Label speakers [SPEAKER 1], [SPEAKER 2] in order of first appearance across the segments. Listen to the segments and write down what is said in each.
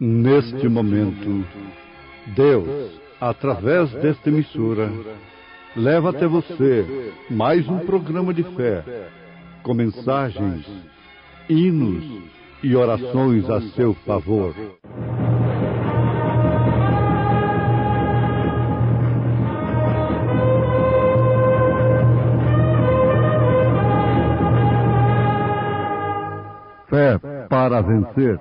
[SPEAKER 1] Neste momento, Deus, através desta emissora, leva até você mais um programa de fé, com mensagens, hinos e orações a seu favor. Fé para vencer.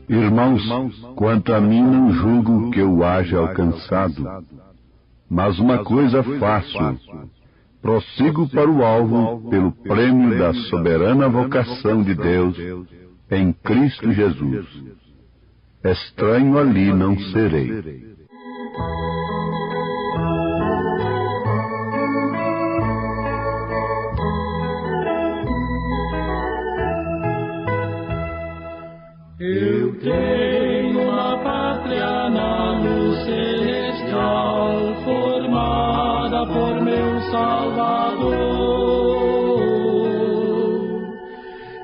[SPEAKER 2] Irmãos, quanto a mim não julgo que eu haja alcançado, mas uma coisa faço, prossigo para o alvo pelo prêmio da soberana vocação de Deus em Cristo Jesus. Estranho ali não serei.
[SPEAKER 3] Eu tenho uma pátria na luz celestial, formada por meu Salvador.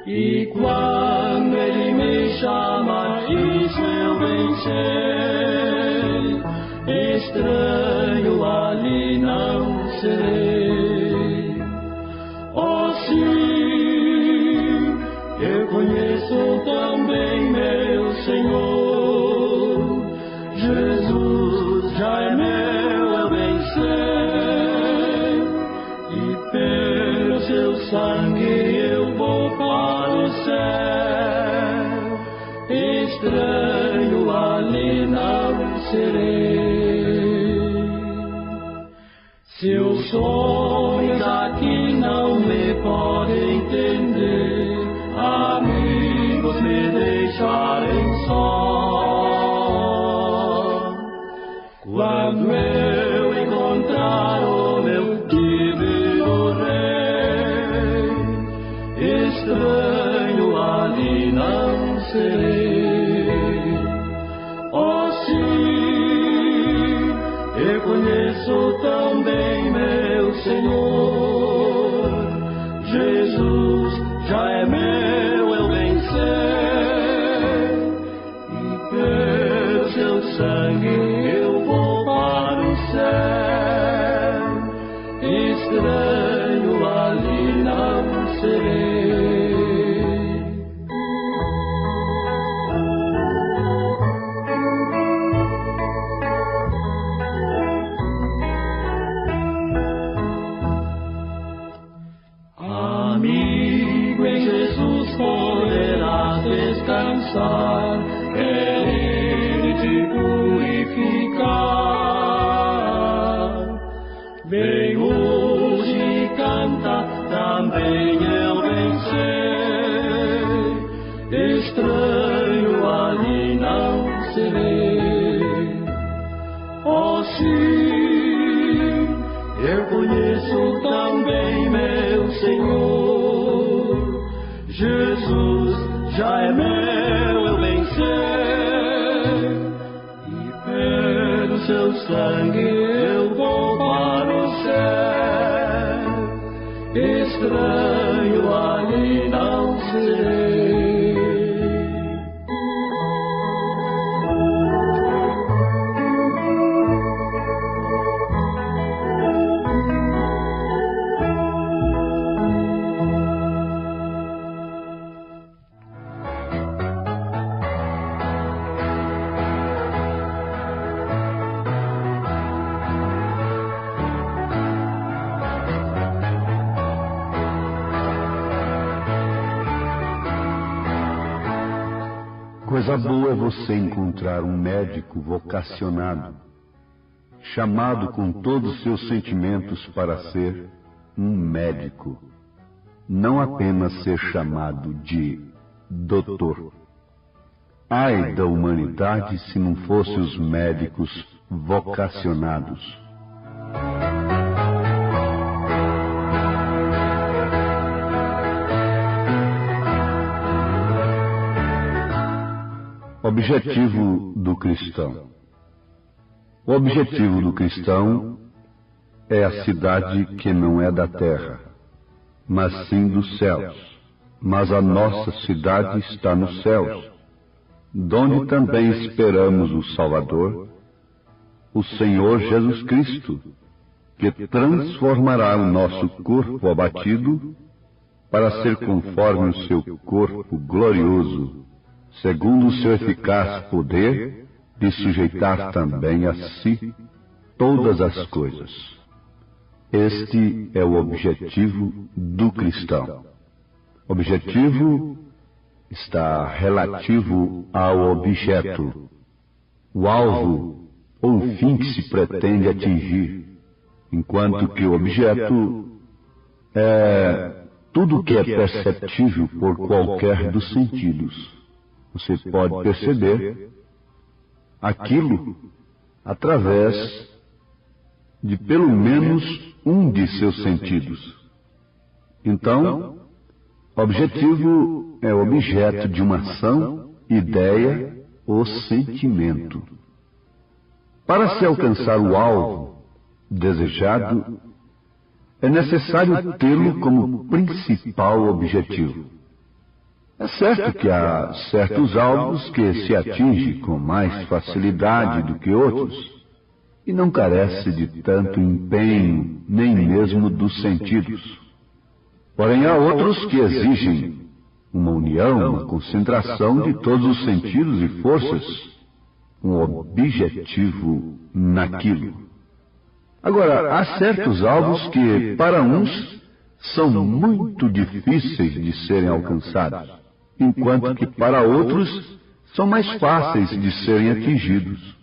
[SPEAKER 3] E quando Ele me chama, isso eu bem sei, estranho ali não serei. Oh, sim, eu conheço também meu Senhor, Jesus já é meu, eu bem sei, e pelo seu sangue eu vou para o céu, estranho ali não serei. Seus sonhos aqui não me podem entender, amigos me deixarem só. Quando eu encontrar o meu divino Rei, estranho ali não serei. Oh, sim, eu conheço também meu Senhor, Jesus já é meu, eu bem sei, e pelo seu sangue eu vou para o céu, estranho ali não serei. Amigo, em Jesus poderás descansar, quer Ele te purificar. Vem hoje e canta, também eu bem sei, estranho ali não serei. Oh, sim, eu conheço também meu Senhor, Jesus já é meu, eu bem sei, e pelo seu sangue eu vou para o céu, estranho ali não serei.
[SPEAKER 2] Coisa boa é você encontrar um médico vocacionado, chamado com todos os seus sentimentos para ser um médico, não apenas ser chamado de doutor. Ai da humanidade se não fossem os médicos vocacionados. Objetivo do cristão. O objetivo do cristão é a cidade que não é da terra, mas sim dos céus. Mas a nossa cidade está nos céus, donde também esperamos o Salvador, o Senhor Jesus Cristo, que transformará o nosso corpo abatido para ser conforme o seu corpo glorioso, segundo o seu eficaz poder de sujeitar também a si todas as coisas. Este é o objetivo do cristão. Objetivo está relativo ao objeto, o alvo ou o fim que se pretende atingir, enquanto que o objeto é tudo que é perceptível por qualquer dos sentidos. Você pode perceber aquilo através de pelo menos um de seus sentidos. Então, objetivo é objeto de uma ação, ideia ou sentimento. Para se alcançar o alvo desejado, é necessário tê-lo como principal objetivo. É certo que há certos alvos que se atinge com mais facilidade do que outros, e não carece de tanto empenho, nem mesmo dos sentidos. Porém, há outros que exigem uma união, uma concentração de todos os sentidos e forças, um objetivo naquilo. Agora, há certos alvos que, para uns, são muito difíceis de serem alcançados, enquanto que para outros são mais fáceis de serem atingidos.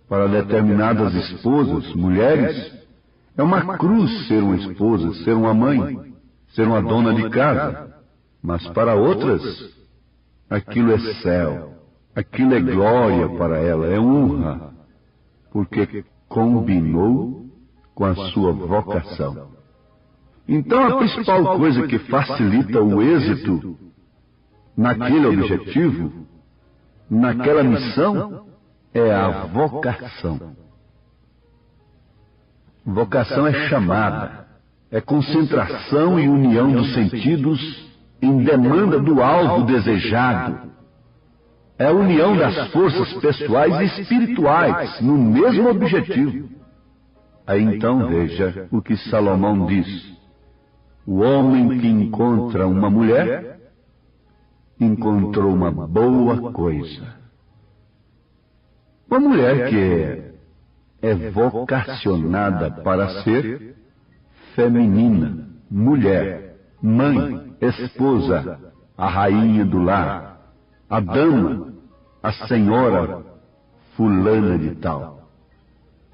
[SPEAKER 2] Para determinadas esposas, mulheres, é uma cruz ser uma esposa, ser uma mãe, ser uma dona de casa. Mas para outras, aquilo é céu, aquilo é glória para ela, é honra, porque combinou com a sua vocação. Então a principal coisa que facilita o êxito naquele objetivo, naquela missão, é a vocação. Vocação é chamada, é concentração e união dos sentidos em demanda do alvo desejado. É a união das forças pessoais e espirituais no mesmo objetivo. Aí então veja o que Salomão diz: o homem que encontra uma mulher encontrou uma boa coisa. Uma mulher que é vocacionada para ser feminina, mulher, mãe, esposa, a rainha do lar, a dama, a senhora fulana de tal.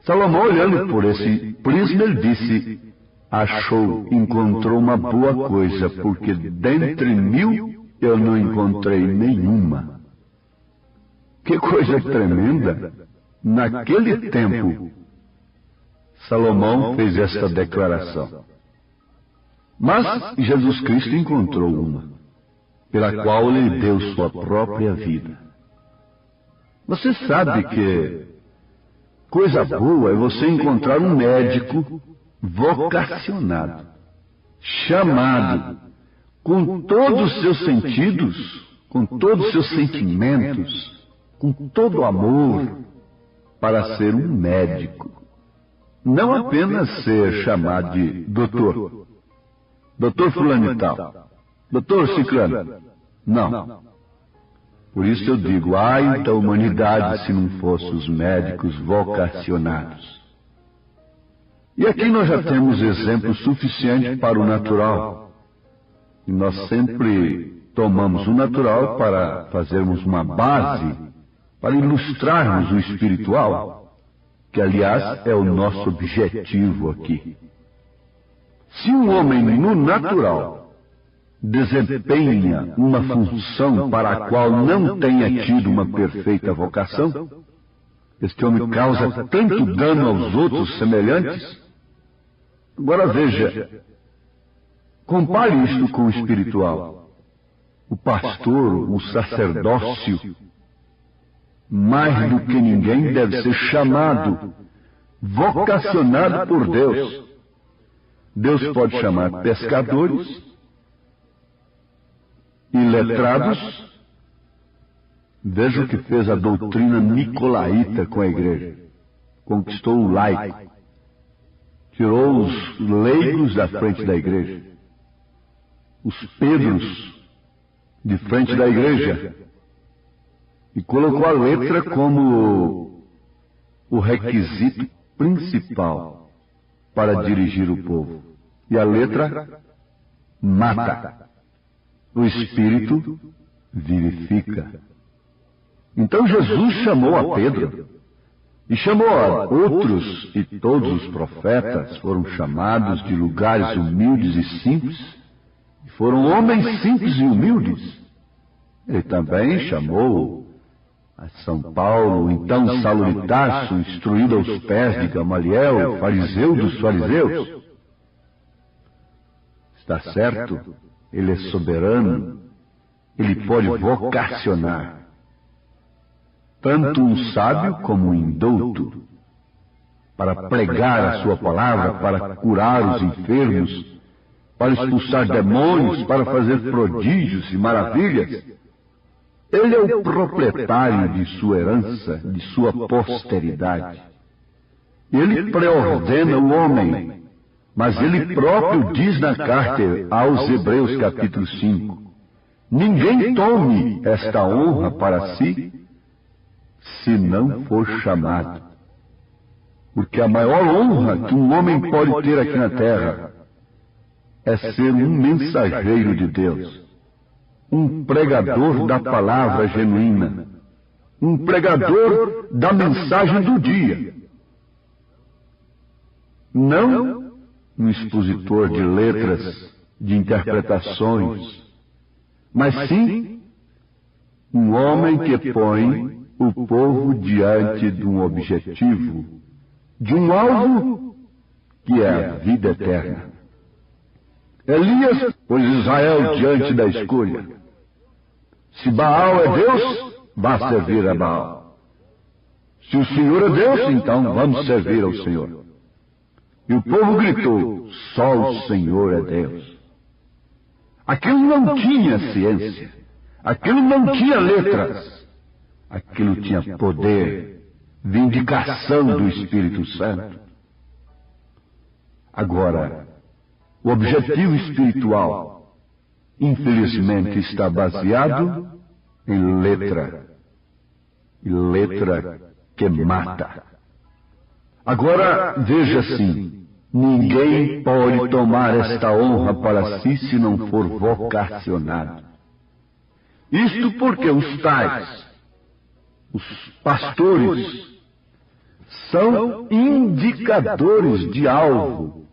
[SPEAKER 2] Salomão, olhando por esse prisma, ele disse: encontrou uma boa coisa, porque dentre 1000 eu não encontrei nenhuma. Que coisa tremenda! Naquele tempo, Salomão fez esta declaração. Mas Jesus Cristo encontrou uma, pela qual ele deu sua própria vida. Você sabe que coisa boa é você encontrar um médico vocacionado, chamado, com todos os seus sentidos, com todos os seus sentimentos, com todo o amor, para ser um médico. Não apenas ser chamado de doutor, doutor fulano e tal, doutor ciclano. Não. Por isso eu digo, ai da humanidade se não fossem os médicos vocacionados. E aqui nós já temos exemplo suficiente para o natural. E nós sempre tomamos o natural para fazermos uma base, para ilustrarmos o espiritual, que, aliás, é o nosso objetivo aqui. Se um homem no natural desempenha uma função para a qual não tenha tido uma perfeita vocação, este homem causa tanto dano aos outros semelhantes. Agora veja, compare isto com o espiritual. O pastor, o sacerdócio, mais do que ninguém deve ser chamado, vocacionado por Deus. Deus pode chamar pescadores, iletrados. Veja o que fez a doutrina nicolaíta com a igreja. Conquistou o laico. Tirou os leigos da frente da igreja. Os Pedros de frente da igreja. E colocou a letra como o requisito principal para dirigir o povo. E a letra mata. O espírito vivifica. Então Jesus chamou a Pedro, e chamou a outros, e todos os profetas foram chamados de lugares humildes e simples, e foram homens simples e humildes. Ele também chamou a São Paulo, então Saulo de Tarso, instruído aos pés de Gamaliel, fariseu dos fariseus. Está certo, ele é soberano, ele pode vocacionar tanto um sábio como um indouto, para pregar a sua palavra, para curar os enfermos, para expulsar demônios, para fazer prodígios e maravilhas. Ele é o proprietário de sua herança, de sua posteridade. Ele preordena o homem, mas ele próprio diz na carta aos Hebreus, capítulo 5, ninguém tome esta honra para si, se não for chamado. Porque a maior honra que um homem pode ter aqui na terra é ser um mensageiro de Deus, um pregador da palavra genuína, um pregador da mensagem do dia. Não um expositor de letras, de interpretações, mas sim um homem que põe o povo diante de um objetivo, de um alvo que é a vida eterna. Elias pôs Israel diante da escolha. Se Baal é Deus, vá servir a Baal. Se o Senhor é Deus, então vamos servir ao Senhor. E o povo gritou, só o Senhor é Deus. Aquilo não tinha ciência, aquilo não tinha letras, aquilo tinha poder, vindicação do Espírito Santo. Agora, o objetivo espiritual, infelizmente, está baseado em letra, e letra que mata. Agora, veja assim, ninguém pode tomar esta honra para si se não for vocacionado. Isto porque os tais, os pastores, são indicadores de alvo.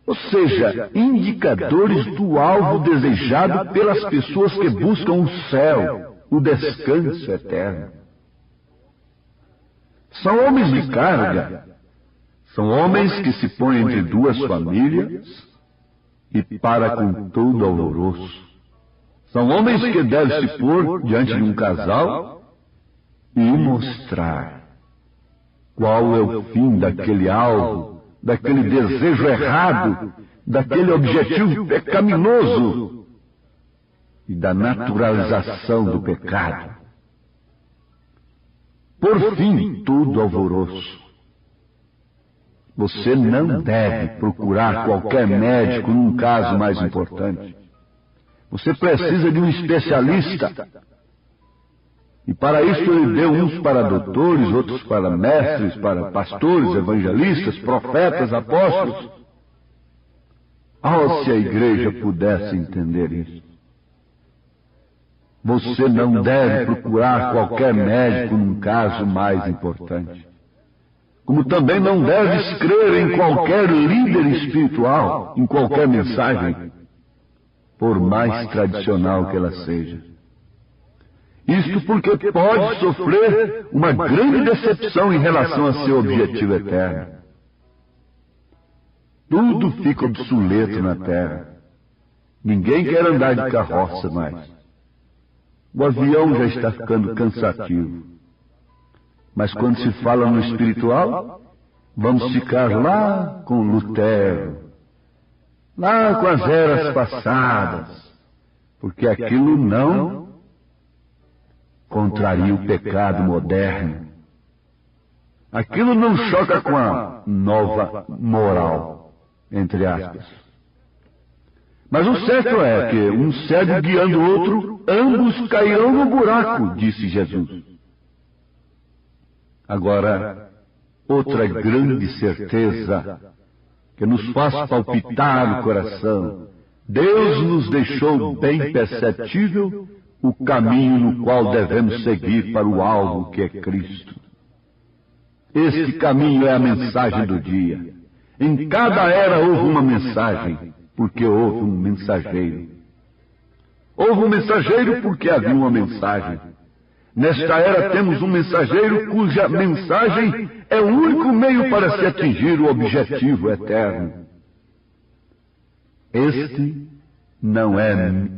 [SPEAKER 2] Ou seja, indicadores do alvo desejado pelas pessoas que buscam o céu, o descanso eterno. São homens de carga, são homens que se põem entre duas famílias e para com todo alvoroço. São homens que devem se pôr diante de um casal e mostrar qual é o fim daquele alvo, daquele desejo errado, daquele objetivo pecaminoso e da naturalização do pecado. Por fim, todo alvoroço. Você não deve procurar qualquer médico num caso mais importante. Você precisa de um especialista. E para isso ele deu uns para doutores, outros para mestres, para pastores, evangelistas, profetas, apóstolos. Oh, se a igreja pudesse entender isso. Você não deve procurar qualquer médico num caso mais importante. Como também não deves crer em qualquer líder espiritual, em qualquer mensagem, por mais tradicional que ela seja. Isto porque pode sofrer uma grande decepção em relação a seu objetivo eterno. Tudo fica obsoleto na Terra. Ninguém quer andar de carroça mais. O avião já está ficando cansativo. Mas quando se fala no espiritual, vamos ficar lá com Lutero, lá com as eras passadas, porque aquilo não contraria o pecado moderno. Aquilo não choca com a nova moral, entre aspas. Mas o certo é que um cego guiando o outro, ambos cairão no buraco, disse Jesus. Agora, outra grande certeza que nos faz palpitar o coração: Deus nos deixou bem perceptível o caminho no qual devemos seguir para o alvo que é Cristo. Este caminho é a mensagem do dia. Em cada era houve uma mensagem, porque houve um mensageiro. Houve um mensageiro porque havia uma mensagem. Nesta era temos um mensageiro cuja mensagem é o único meio para se atingir o objetivo eterno. Este não é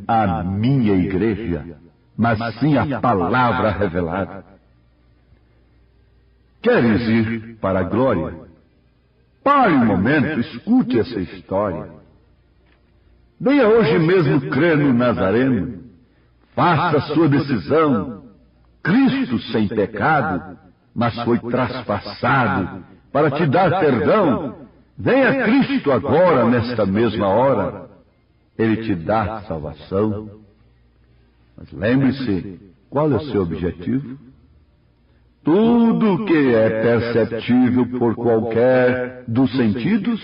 [SPEAKER 2] a minha igreja, mas sim a palavra revelada. Queres ir para a glória? Pare um momento, escute essa história. Venha hoje mesmo crer no Nazareno. Faça a sua decisão. Cristo sem pecado, mas foi traspassado para te dar perdão. Venha Cristo agora, nesta mesma hora. Ele te dá salvação. Mas lembre-se, qual é o seu objetivo? Tudo que é perceptível por qualquer dos sentidos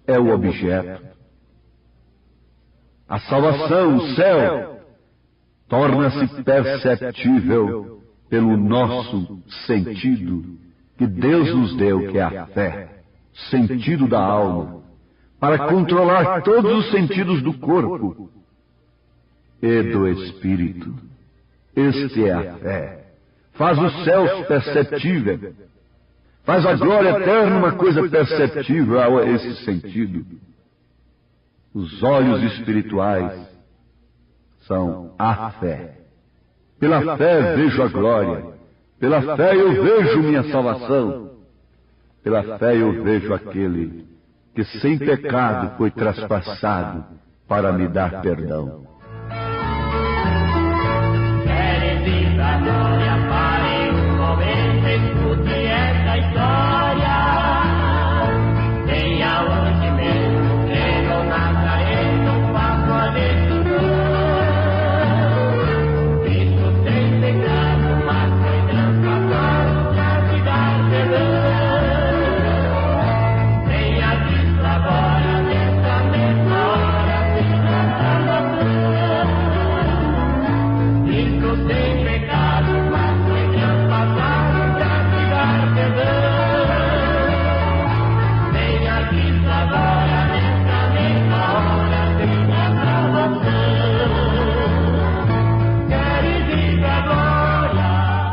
[SPEAKER 2] é o objeto. A salvação, o céu, torna-se perceptível pelo nosso sentido que Deus nos deu, que é a fé, sentido da alma, para controlar todos os sentidos do corpo e do espírito. Este é a fé. Faz os céus perceptível. Faz a glória eterna uma coisa perceptível a esse sentido. Os olhos espirituais são a fé. Pela fé vejo a glória. Pela fé eu vejo minha salvação. Pela fé eu vejo aquele que sem pecado foi traspassado para me dar perdão.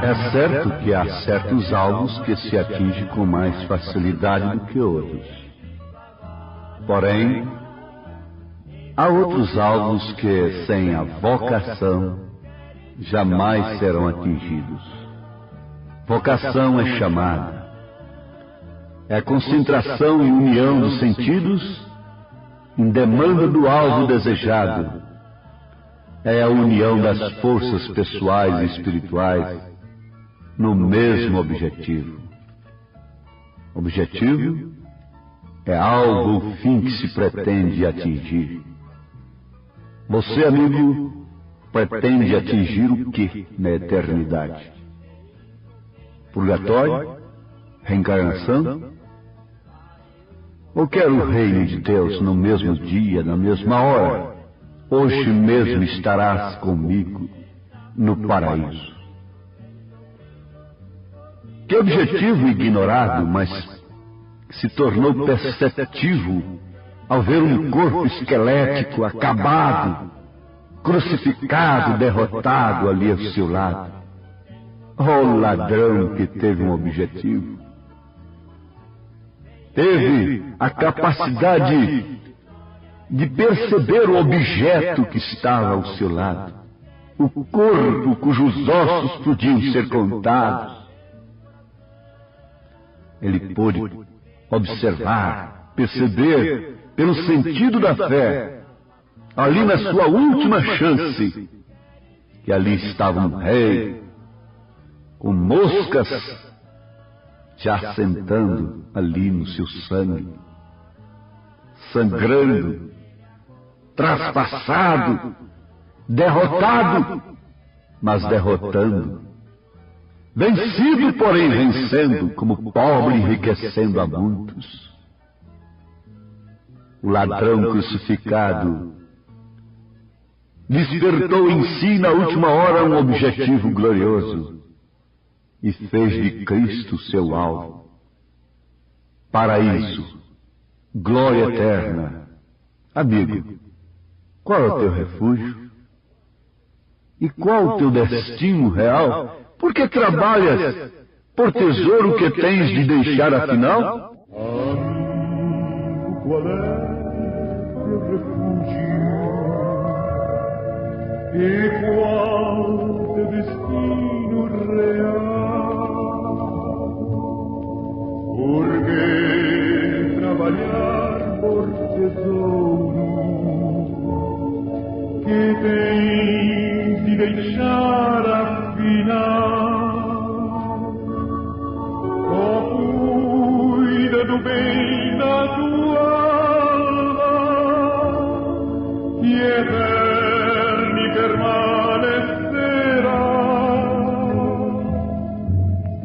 [SPEAKER 2] É certo que há certos alvos que se atinge com mais facilidade do que outros. Porém, há outros alvos que, sem a vocação, jamais serão atingidos. Vocação é chamada. É a concentração e união dos sentidos em demanda do alvo desejado. É a união das forças pessoais e espirituais no mesmo objetivo. Objetivo é algo, o fim que se pretende atingir. Você, amigo, pretende atingir o que na eternidade? Purgatório? Reencarnação? Ou quer o reino de Deus no mesmo dia, na mesma hora? Hoje mesmo estarás comigo no paraíso. Que objetivo ignorado, mas se tornou perceptivo ao ver um corpo esquelético, acabado, crucificado, derrotado ali ao seu lado. Oh, ladrão que teve um objetivo. Teve a capacidade de perceber o objeto que estava ao seu lado. O corpo cujos ossos podiam ser contados. Ele pôde observar, perceber, pelo sentido da fé, ali na sua última chance, que ali estava um rei, com moscas já sentando ali no seu sangue, sangrando, traspassado, derrotado, mas derrotando, vencido, porém vencendo, como pobre enriquecendo a muitos. O ladrão crucificado despertou em si na última hora um objetivo glorioso e fez de Cristo seu alvo. Paraíso, glória eterna. Amigo, qual é o teu refúgio? E qual o teu destino real? Por que trabalhas por tesouro que tens de deixar afinal?
[SPEAKER 3] Amigo, qual é teu refúgio? E qual teu destino real? Por que trabalhar por tesouro que tens de deixar afinal? Oh, cuida do bem da tua alma e eterno permanecerá.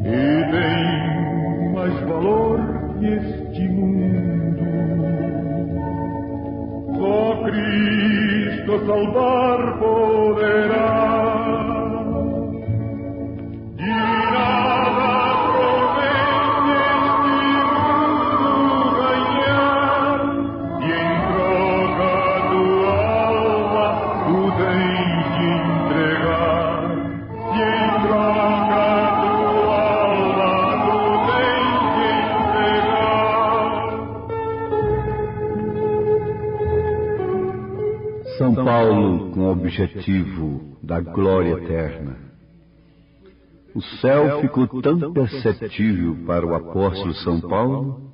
[SPEAKER 3] E tem mais valor que este mundo. Só Cristo salvar poderá. De nada provém este mundo ganhar, e em troca tua alma tu tens de entregar. E em troca tua alma tu tens de entregar.
[SPEAKER 2] São Paulo com o objetivo da glória eterna. O céu ficou tão perceptível para o apóstolo São Paulo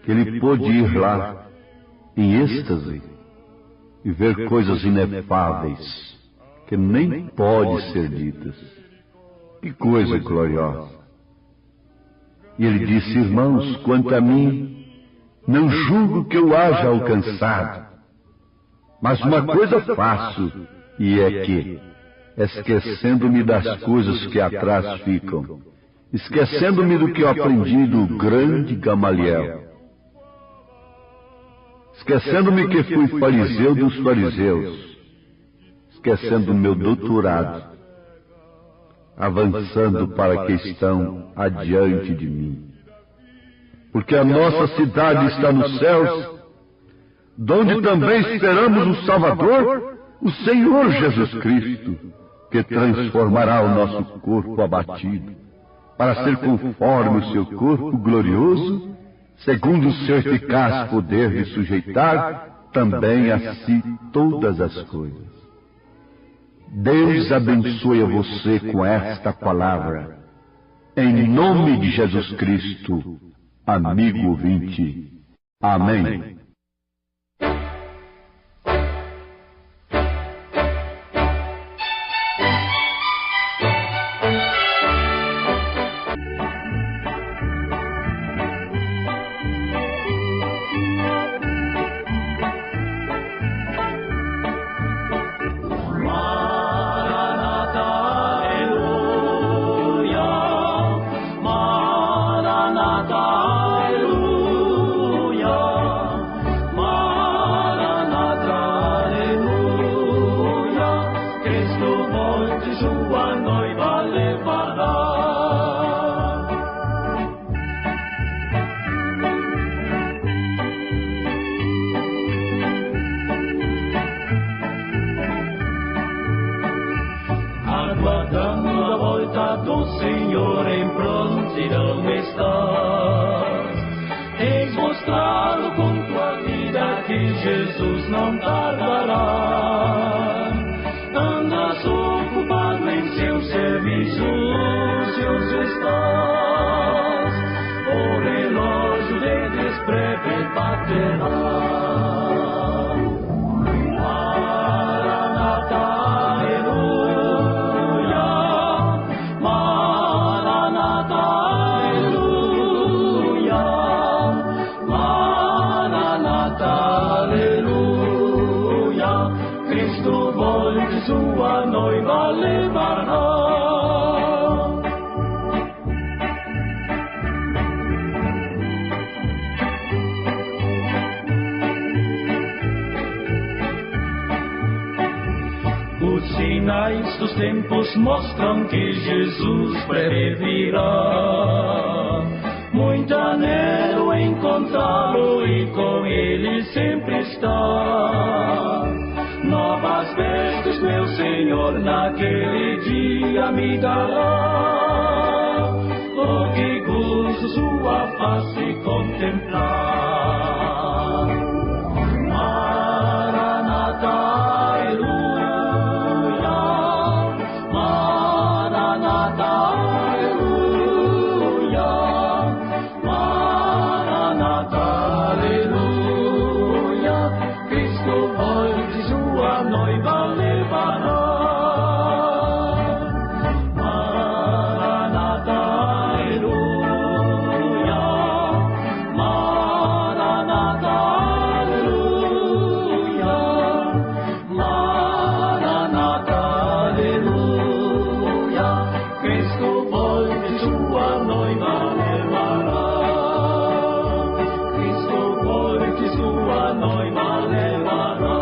[SPEAKER 2] que ele pôde ir lá em êxtase e ver coisas inefáveis que nem podem ser ditas. Que coisa gloriosa! E ele disse: irmãos, quanto a mim, não julgo que eu haja alcançado, mas uma coisa faço, e é que, esquecendo-me das coisas que atrás ficam, esquecendo-me do que eu aprendi do grande Gamaliel, esquecendo-me que fui fariseu dos fariseus, esquecendo o meu doutorado, avançando para que estão adiante de mim. Porque a nossa cidade está nos céus, donde também esperamos o Salvador, o Senhor Jesus Cristo, que transformará o nosso corpo abatido, para ser conforme o seu corpo glorioso, segundo o seu eficaz poder de sujeitar também a si todas as coisas. Deus abençoe a você com esta palavra, em nome de Jesus Cristo, amigo ouvinte. Amém.
[SPEAKER 4] Jesus não tardará. Andas ocupado em seu serviço, ocioso estás, o relógio de desbreve baterá. Sua noiva levará. Os sinais dos tempos mostram que Jesus breve virá. Muito anelo encontrá-lo e com ele sempre está. Novas vestes, meu Senhor, naquele dia me dará. Oh, que gozo sua face contemplar. Maranata, aleluia. Maranata, aleluia. Maranata, aleluia. Cristo volte, sua noiva levará. Maranata, aleluia. Maranata, aleluia. Maranata, aleluia. Cristo volte, sua noiva levará. Cristo volte, sua noiva levará.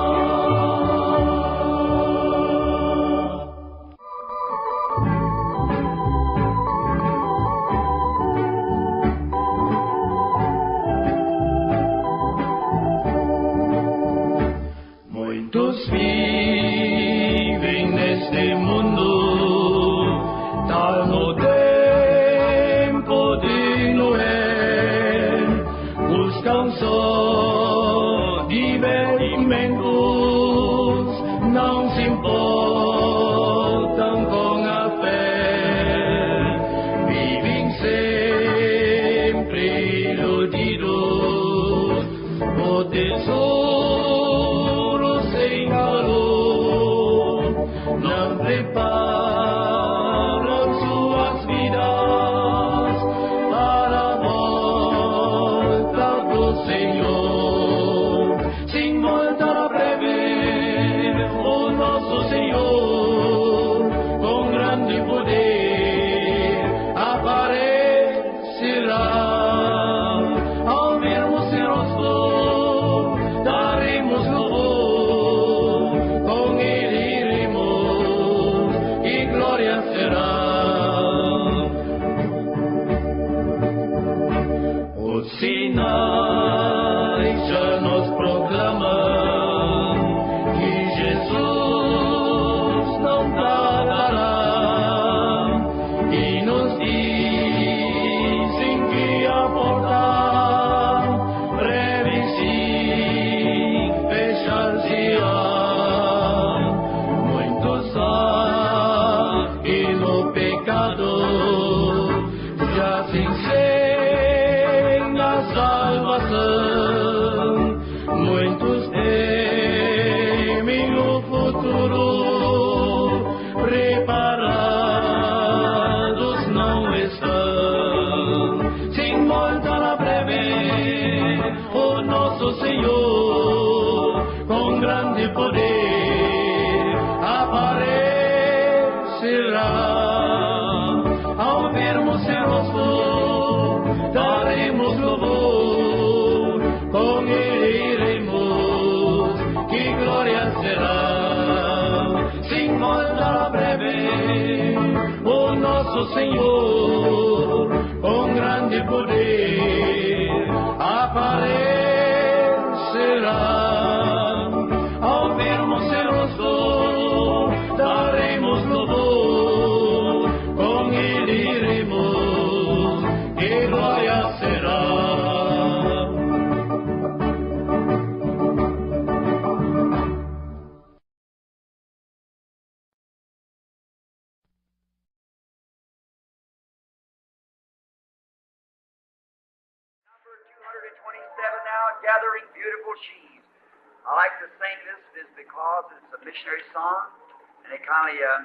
[SPEAKER 4] Muitos vivem neste mundo, tal no tempo de Noé, buscam só divertimentos, não se importam com a fé, vivem sempre iludidos, o tesouro sem valor, não preparam suas vidas para a volta do Senhor. Sim, voltará breve o nosso Senhor, com grande poder aparecerá. Ao vermos seu rosto, daremos louvor, com ele iremos, e glória será. Os sinais já nos proclamam que Jesus não tardará, e nos dizem que a porta breve se fechar-se-á. Muitos há que no pecado jazem sem a salvação. Muitos temem o futuro, preparados não estão. Sim, voltará breve o nosso Senhor, com grande poder aparecerá. Ao vermos seu rosto, daremos louvor, com ele iremos, que glória será. Sim, voltará breve o nosso Senhor, com grande poder aparecerá. Ao vermos seu rosto, daremos louvor, com ele iremos, que glória será.
[SPEAKER 5] now, gathering beautiful sheaves. I like to sing this is because it's a missionary song, and it kind of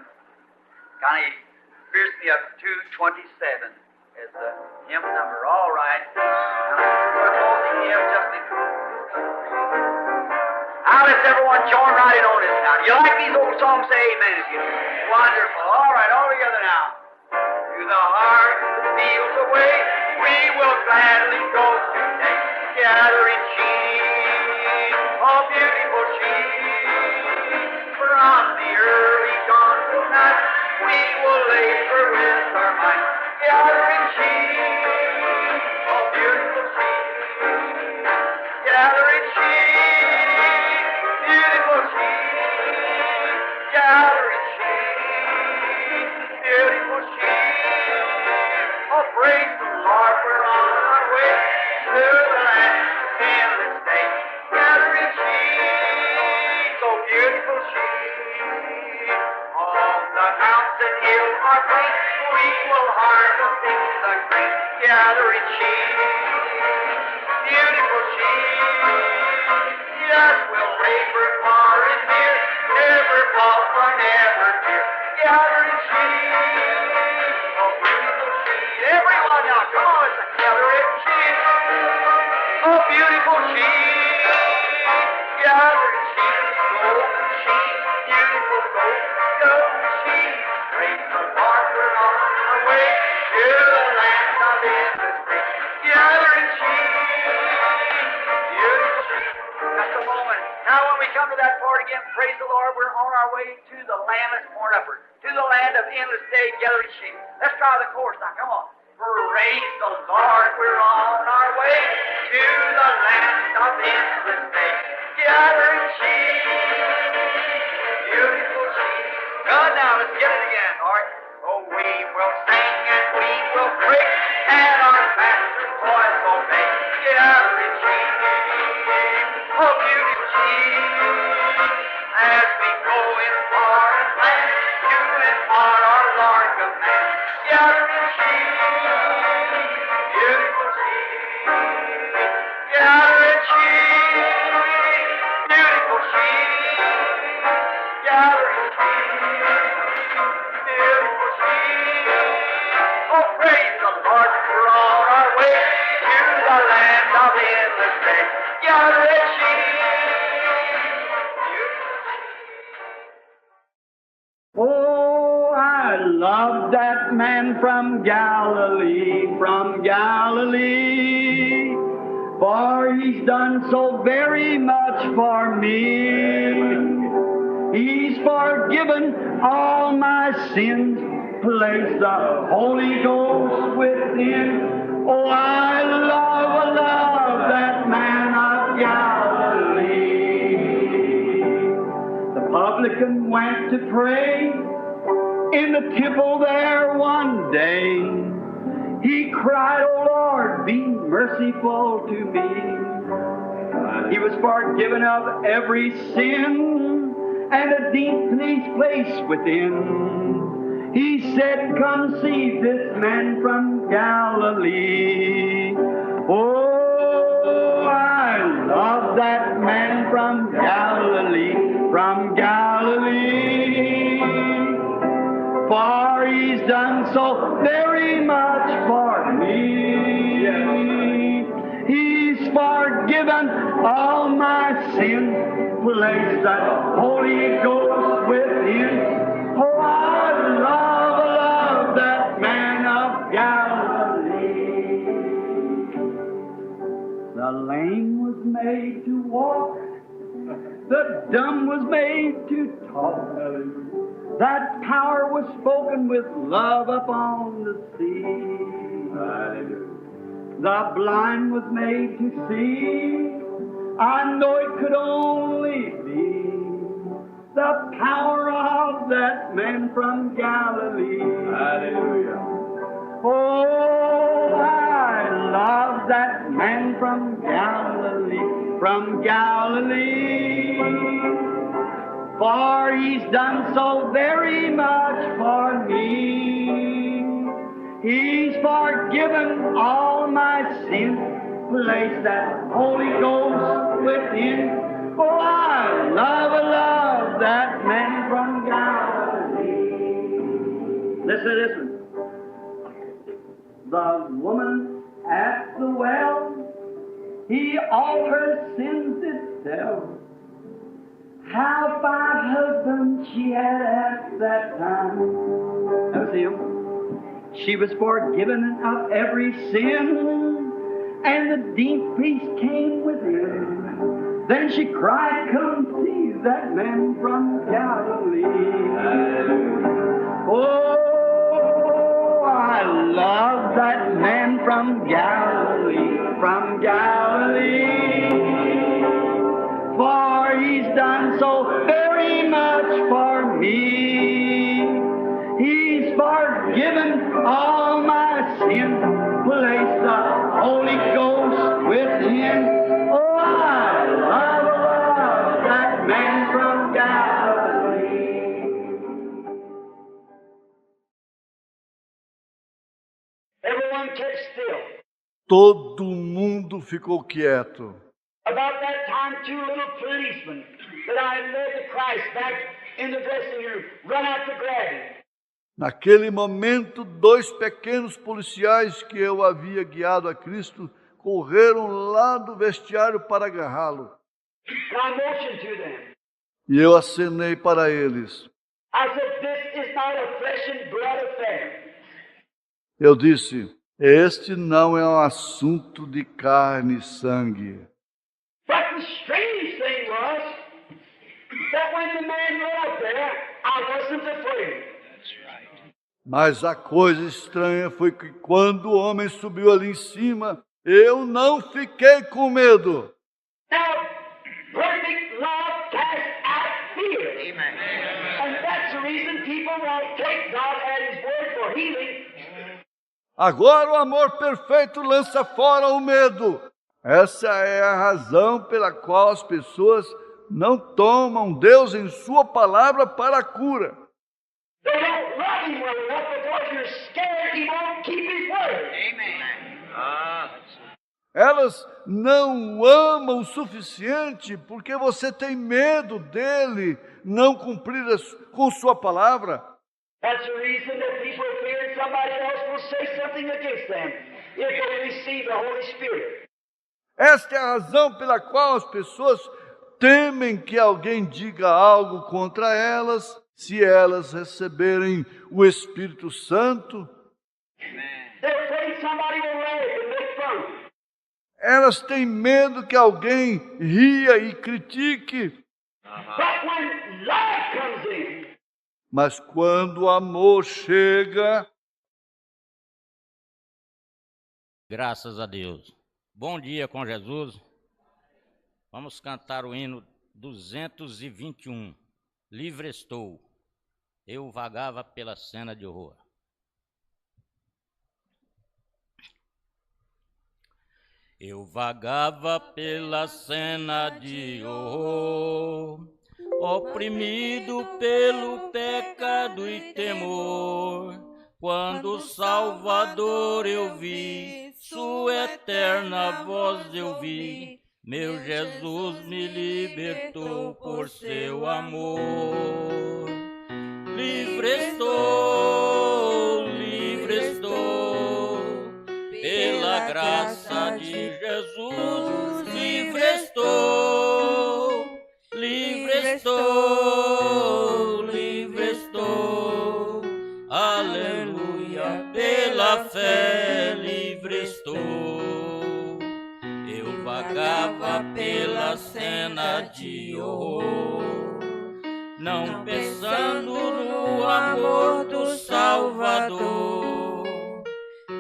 [SPEAKER 5] fierce me up 227 as the hymn number. All right. We're closing hymn just in. Now let's everyone join right in on this now. You like these old songs? Say amen if you do. Wonderful. All right, all together now. To the heart that feels the way, we will gladly go today. Gathering sheep, oh beautiful sheep, from the early dawn to night, we will labor with our might. Gathering sheep, oh beautiful sheep, gathering sheep, beautiful sheep, gathering sheep, beautiful sheep. Oh praise the Lord, we're on our way to the land of endless day. Gathering sheep, oh beautiful sheep, on the mountain hill or plain, we will harvest in the grain. Gathering sheep, beautiful sheep, yes, we'll labor far and near, never fall for never fear. Gathering sheep, oh beautiful sheep. Everyone now, come on, let's gathering sheep, oh beautiful sheep, gathering sheep, golden sheep, beautiful golden sheep. Praise the Lord, we're on our way to the land of endless day. Gathering sheep, beautiful sheep. Just a moment. Now when we come to that part again, praise the Lord, we're on our way to the land that's born upward, to the land of endless day, gathering sheep. Let's try the chorus now, come on. Praise the Lord, we're on our way to the land of endless day, gathering sheep, beautiful sheep. Good, now let's get it again, Lord. Oh, we will sing and we will pray, and our Master's voice obey. Gathering sheep, oh beautiful sheep, as we go in far and land, to impart our Lord command. Gathering sheep, beautiful sheep, gathering sheep, beautiful sheep, gathering sheep, beautiful sheep. Oh, praise the Lord, we're on our way to the land of endless day. Gathering sheep, beautiful sheep.
[SPEAKER 6] Oh, I love that man from Galilee, for he's done so very much for me. He's forgiven all my sins, placed the Holy Ghost within. Oh, I love that man of Galilee. The publican went to pray in the temple there one day. He cried, "Oh Lord, be merciful to me." He was forgiven of every sin and a deep place within. He said, "Come see this man from Galilee." Oh, I love that man from Galilee, for he's done so very much for me. He's forgiven all my sins, placed that Holy Ghost within. Oh, I love that man of Galilee. The lame was made to walk, the dumb was made to talk. That power was spoken with love upon the sea. The blind was made to see. I know it could only be the power of that man from Galilee. Hallelujah. Oh, I love that man from Galilee, for he's done so very much for me. He's forgiven all my sins, place that Holy Ghost within. Oh, I love that man from Galilee. Listen to this one. The woman at the well, he all her sins did tell. How 5 husbands she had at that time. Ever see him? She was forgiven of every sin, and the deep peace came within. Then she cried, "Come see that man from Galilee." Oh, I love that man from Galilee, for he's done so very much for me. He's forgiven all my sins, placed the Holy Ghost within. Oh, I love that man from Galilee. Everyone kept still.
[SPEAKER 1] Todo mundo ficou quieto.
[SPEAKER 6] About that time, 2 little policemen that I had led to Christ back in the dressing room run out to grab him.
[SPEAKER 1] Naquele momento, 2 pequenos policiais que eu havia guiado a Cristo correram lá do vestiário para agarrá-lo.
[SPEAKER 6] And I motioned to them.
[SPEAKER 1] E eu acenei para eles.
[SPEAKER 6] I said, "This is not a flesh and blood affair.
[SPEAKER 1] Eu disse, este não é um assunto de carne e sangue.
[SPEAKER 6] But the strange thing was that when the man went up there, I wasn't afraid.
[SPEAKER 1] Mas a coisa estranha foi que quando o homem subiu ali em cima, eu não fiquei com medo.
[SPEAKER 6] Now, perfect love casts out fear. Amen. And that's the reason people won't take God at His word for healing.
[SPEAKER 1] Agora o amor perfeito lança fora o medo. Essa é a razão pela qual as pessoas não tomam Deus em sua palavra para a cura.
[SPEAKER 6] They don't love Him well enough because you're scared He won't keep His word. Amen.
[SPEAKER 1] Elas não o amam o suficiente porque você tem medo dele não cumprir com sua palavra.
[SPEAKER 6] That's the reason that people fear somebody else will say something against them if they receive the Holy Spirit.
[SPEAKER 1] Esta é a razão pela qual as pessoas temem que alguém diga algo contra elas se elas receberem o Espírito Santo.
[SPEAKER 6] They're afraid somebody will laugh and make fun.
[SPEAKER 1] Elas têm medo que alguém ria e critique.
[SPEAKER 6] But when love comes in,
[SPEAKER 1] Mas quando o amor chega...
[SPEAKER 7] Graças a Deus. Bom dia com Jesus. Vamos cantar o hino 221. Livre estou. Eu vagava pela cena de horror. Eu vagava pela cena de horror, oprimido pelo pecado e temor. Quando o Salvador eu vi, sua eterna voz eu vi, meu Jesus me libertou por seu amor. Livre estou, pela graça de Jesus. Livre estou, aleluia, pela fé livre estou. Eu vagava pela cena de horror, não pensando no amor do Salvador.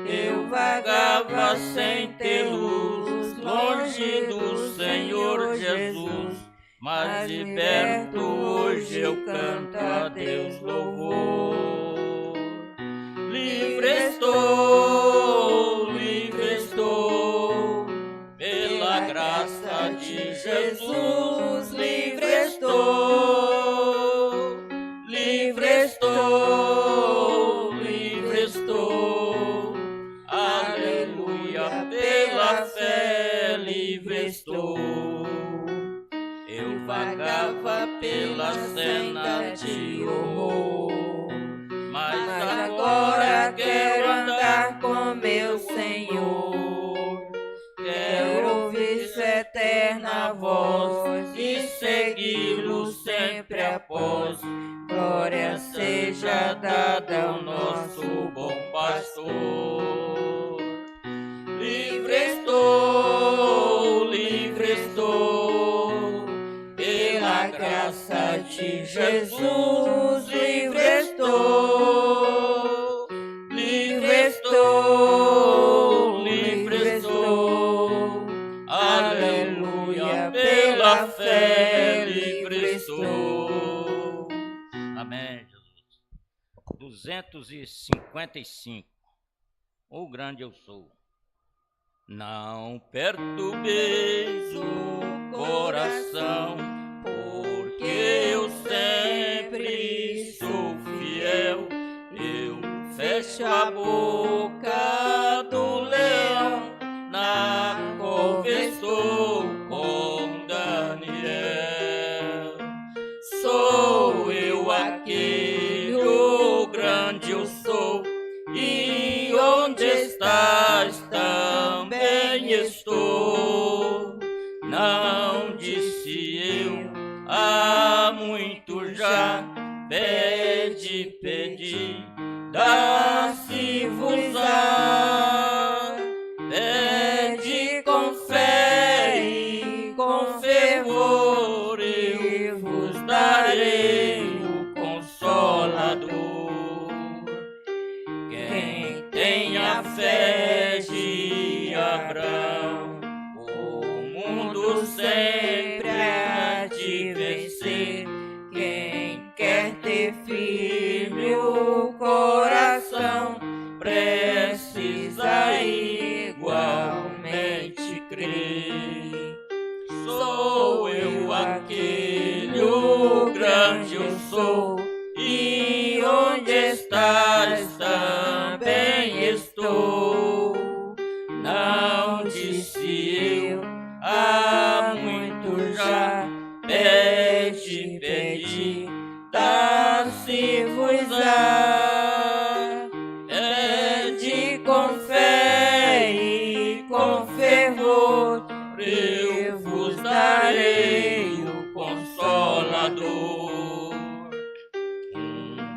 [SPEAKER 7] Eu vagava sem ter luz, longe do Senhor Jesus, mas liberto hoje eu canto a Deus louvor. Livre estou, pela graça de Jesus. Livre estou, aleluia, pela fé
[SPEAKER 8] vagava pela cena de horror. Mas agora quero andar com meu Senhor. Quero ouvir sua eterna voz e segui-lo sempre após. Glória seja dada ao nosso bom pastor. Livre estou, pela graça de Jesus. Livre estou, aleluia, pela fé, livre estou.
[SPEAKER 7] Amém, Jesus. 255. O grande eu sou. Não perturbeis o coração, porque eu sempre sou fiel. Eu fecho a boca do leão, na cova estou com Daniel. Sou eu aquele, o grande eu sou, e onde estás também estou. Não disse eu há muito já, pedi, dá-se-vos-á. Pede com fé e com fervor, eu vos darei o Consolador. Quem tem a fé de Abraão, o mundo sempre há de vencer. Quem quer ter firme o coração, precisa igualmente crer. Sou eu aquele, o grande eu sou, e onde estás também estou. Não disse eu há muito já, pedi, dá-se-vos-á. Pede com fé e com fervor, eu vos darei o Consolador.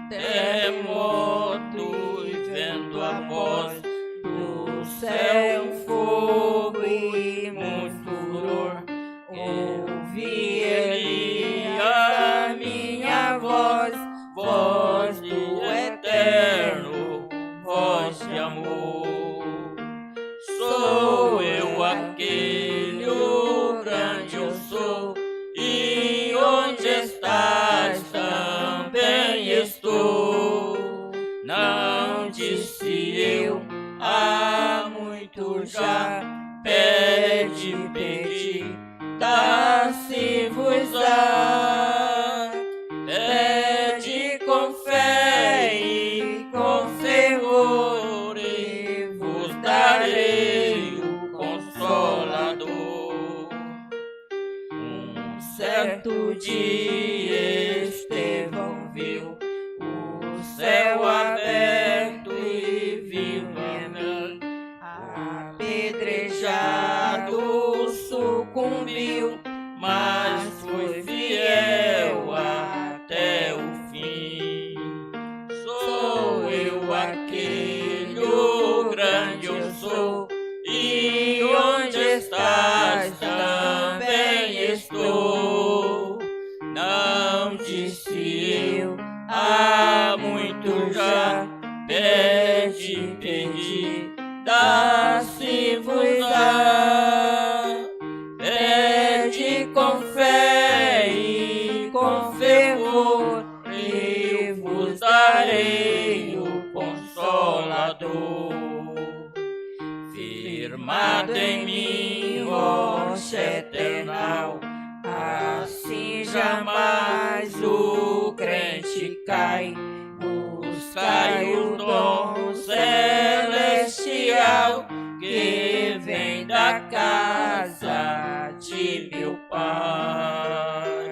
[SPEAKER 7] Terremoto e vento a voz, do céu um fogo e muito furor. Ouvi ele a minha voz, voz do eterno, voz de amor. Sou eu aquele, o grande eu sou, e onde estás também estou. Não disse eu há muito já, pedi, dá-se-vos-á. Pede com fé e com fervor, e vos darei o Consolador. Um certo dia Estevão viu o céu aberto e viu a mim apedrejado, sucumbiu, mas foi fiel até o fim. Sou eu aquele, o grande eu sou, e onde estás também estou. Não disse eu há muito já, pedi, dá-se-vos-á. Pede com fé e com fervor, e vos darei o Consolador. Firmado em mim, rocha eternal, assim jamais o crente cai. Buscai o dom celestial que vem da casa de meu Pai.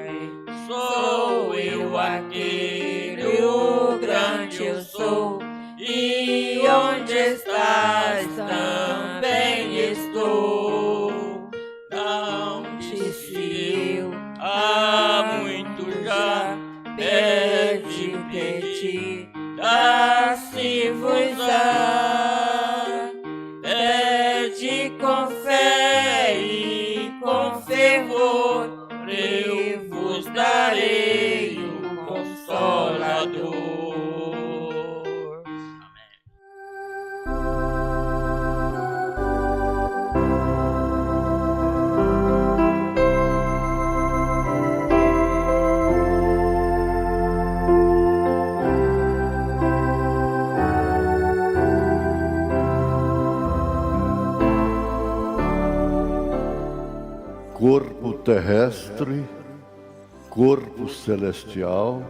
[SPEAKER 1] terrestre, corpo celestial,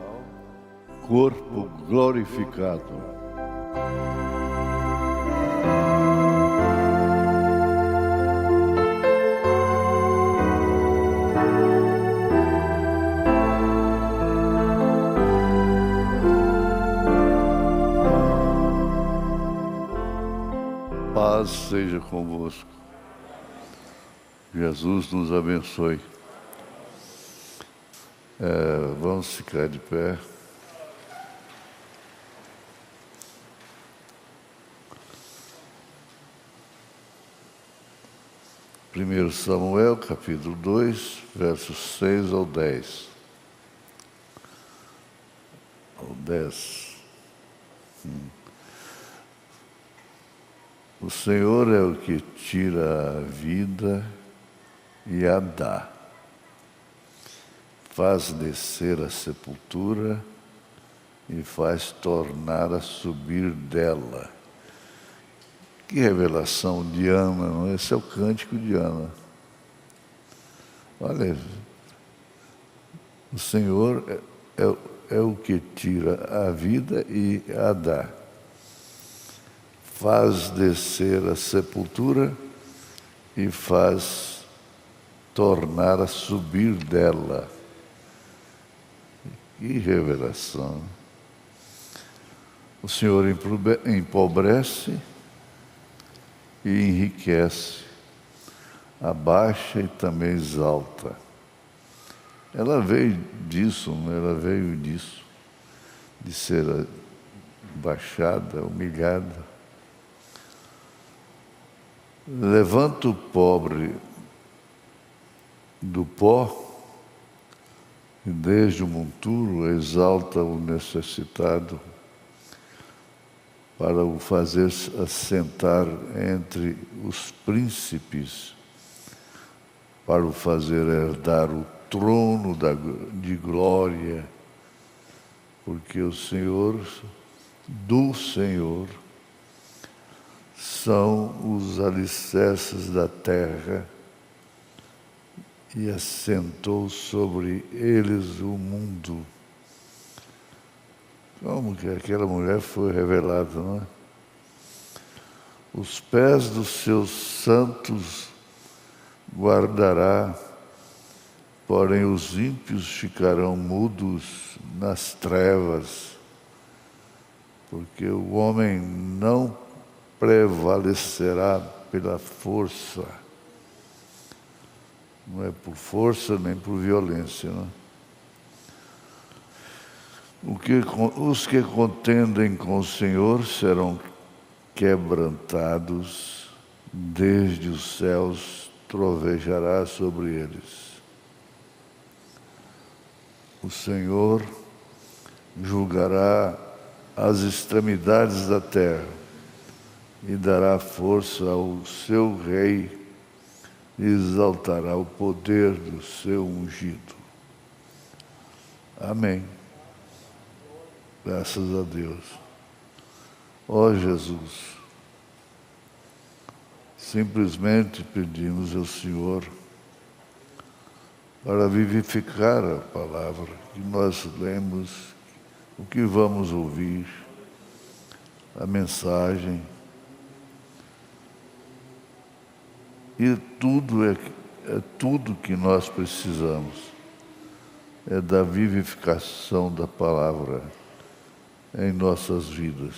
[SPEAKER 1] corpo glorificado. Paz seja convosco. Jesus nos abençoe. Vamos ficar de pé. Primeiro Samuel, capítulo 2, versos 6 ao 10. Ao 10. O Senhor é o que tira a vida e a dá. Faz descer a sepultura e faz tornar a subir dela. Que revelação de Ana, não é? Esse é o cântico de Ana. Olha, o Senhor é o que tira a vida e a dá. Faz descer a sepultura e faz tornar a subir dela. Que revelação! O Senhor empobrece e enriquece, abaixa e também exalta. Ela veio disso, de ser baixada, humilhada. Levanta o pobre do pó e desde o monturo exalta o necessitado para o fazer assentar entre os príncipes, para o fazer herdar o trono de glória, porque o Senhor, do Senhor, são os alicerces da terra e assentou sobre eles o mundo. Como que aquela mulher foi revelada, não é? Os pés dos seus santos guardará, porém os ímpios ficarão mudos nas trevas, porque o homem não prevalecerá pela força. Não é por força nem por violência, não é? Os que contendem com o Senhor serão quebrantados, desde os céus trovejará sobre eles. O Senhor julgará as extremidades da terra e dará força ao seu rei e exaltará o poder do seu ungido. Amém. Graças a Deus. Ó Jesus, simplesmente pedimos ao Senhor para vivificar a palavra que nós lemos, o que vamos ouvir, a mensagem. E tudo é tudo que nós precisamos. É da vivificação da palavra em nossas vidas.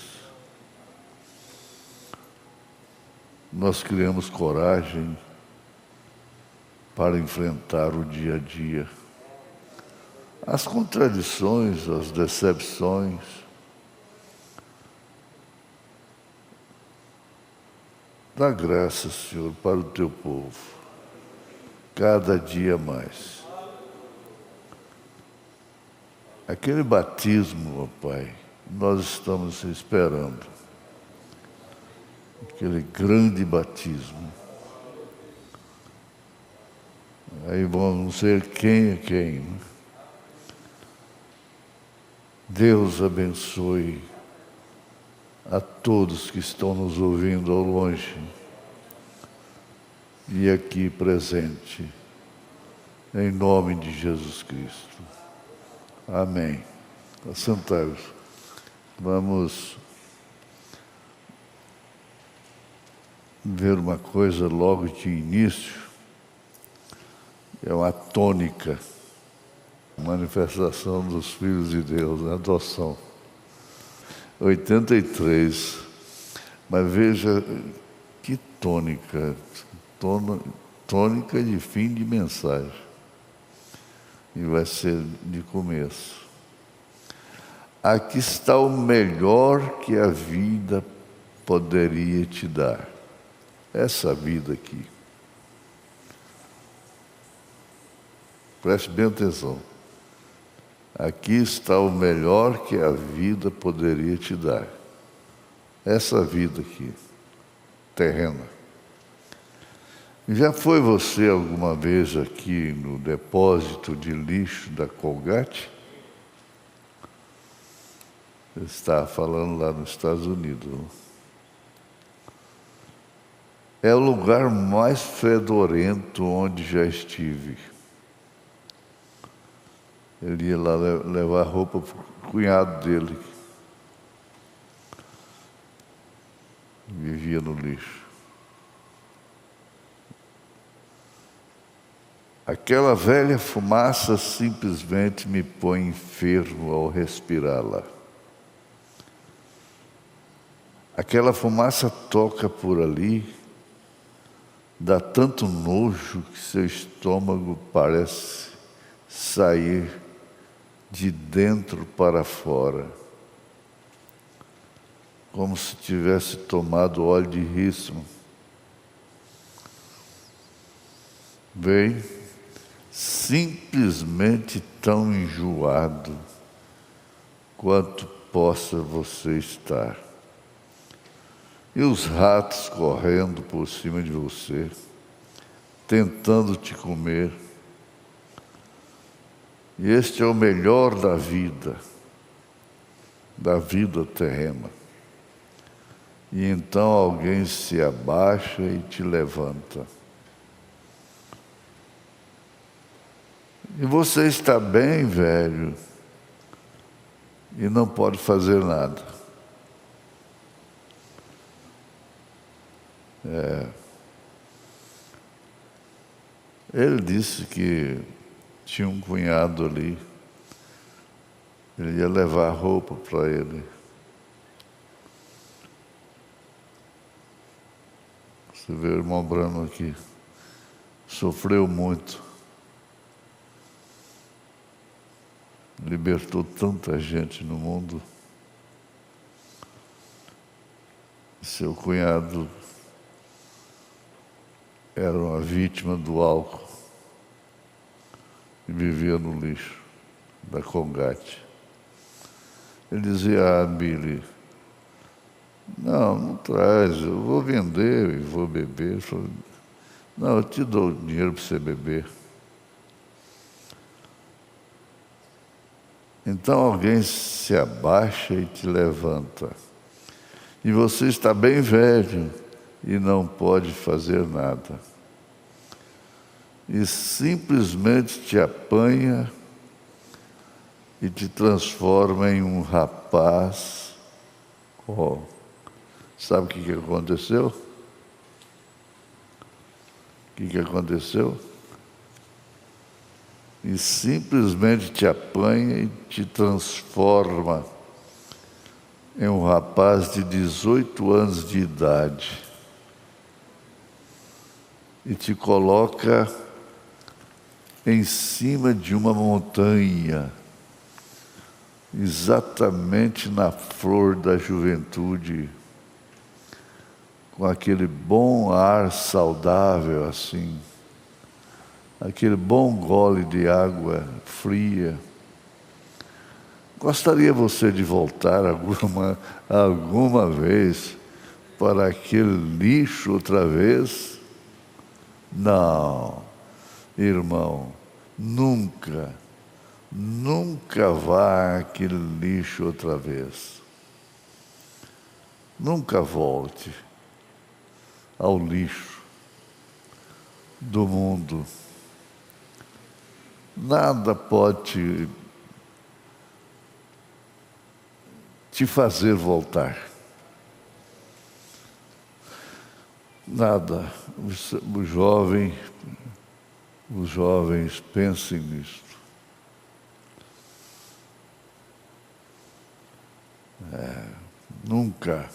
[SPEAKER 1] Nós criamos coragem para enfrentar o dia a dia, as contradições, as decepções. Dá graça, Senhor, para o teu povo, cada dia mais. Aquele batismo, ó Pai, nós estamos esperando. Aquele grande batismo. Aí vamos ser quem é quem. Né? Deus abençoe a todos que estão nos ouvindo ao longe e aqui presente.
[SPEAKER 9] em nome de Jesus Cristo. Amém. Assentai-vos. Vamos ver uma coisa logo de início. É uma tônica, manifestação dos filhos de Deus, a adoção. 83. Mas veja que tônica, tônica de fim de mensagem. E vai ser de começo. Aqui está o melhor que a vida poderia te dar. Essa vida aqui. Preste bem atenção. Aqui está o melhor que a vida poderia te dar. Essa vida aqui, terrena. Já foi você alguma vez aqui no depósito de lixo da Colgate? Eu estava falando lá nos Estados Unidos. É o lugar mais fedorento onde já estive. Ele ia lá levar roupa para o cunhado dele. Vivia no lixo. Aquela velha fumaça simplesmente me põe enfermo ao respirá-la. Aquela fumaça toca por ali, dá tanto nojo que seu estômago parece sair de dentro para fora, como se tivesse tomado óleo de rícino. Bem, simplesmente tão enjoado quanto possa você estar. E os ratos correndo por cima de você, tentando te comer. E este é o melhor da vida terrena. E então alguém se abaixa e te levanta. E você está bem velho e não pode fazer nada. Ele disse que tinha um cunhado ali, ele ia levar roupa para ele. Você vê o irmão Brano aqui, sofreu muito, libertou tanta gente no mundo. Seu cunhado era uma vítima do álcool e vivia no lixo da Colgate. Ele dizia: Billy, não traz, eu vou vender e vou beber. Eu falei, não, eu te dou dinheiro para você beber. Então alguém se abaixa e te levanta. E você está bem velho e não pode fazer nada. E simplesmente te apanha e te transforma em um rapaz. Sabe o que aconteceu? O que aconteceu? E simplesmente te apanha e te transforma em um rapaz de 18 anos de idade. E te coloca em cima de uma montanha, exatamente na flor da juventude, com aquele bom ar saudável assim, aquele bom gole de água fria. Gostaria você de voltar alguma vez para aquele lixo outra vez? Não, irmão, nunca vá àquele lixo outra vez. Nunca volte ao lixo do mundo. nada pode te fazer voltar. Nada. Os jovens pensem nisso. Nunca.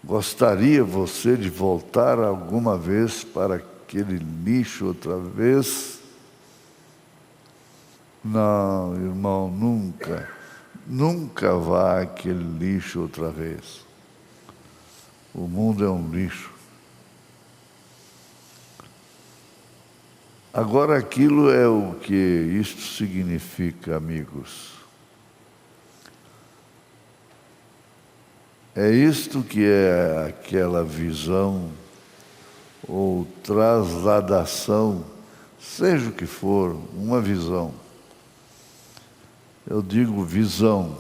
[SPEAKER 9] Gostaria você de voltar alguma vez para aquele lixo outra vez? Não, irmão, nunca. Nunca vá àquele lixo outra vez. O mundo é um lixo. Agora, aquilo é o que isto significa, amigos. É isto que é aquela visão ou trasladação, seja o que for, uma visão. Eu digo visão,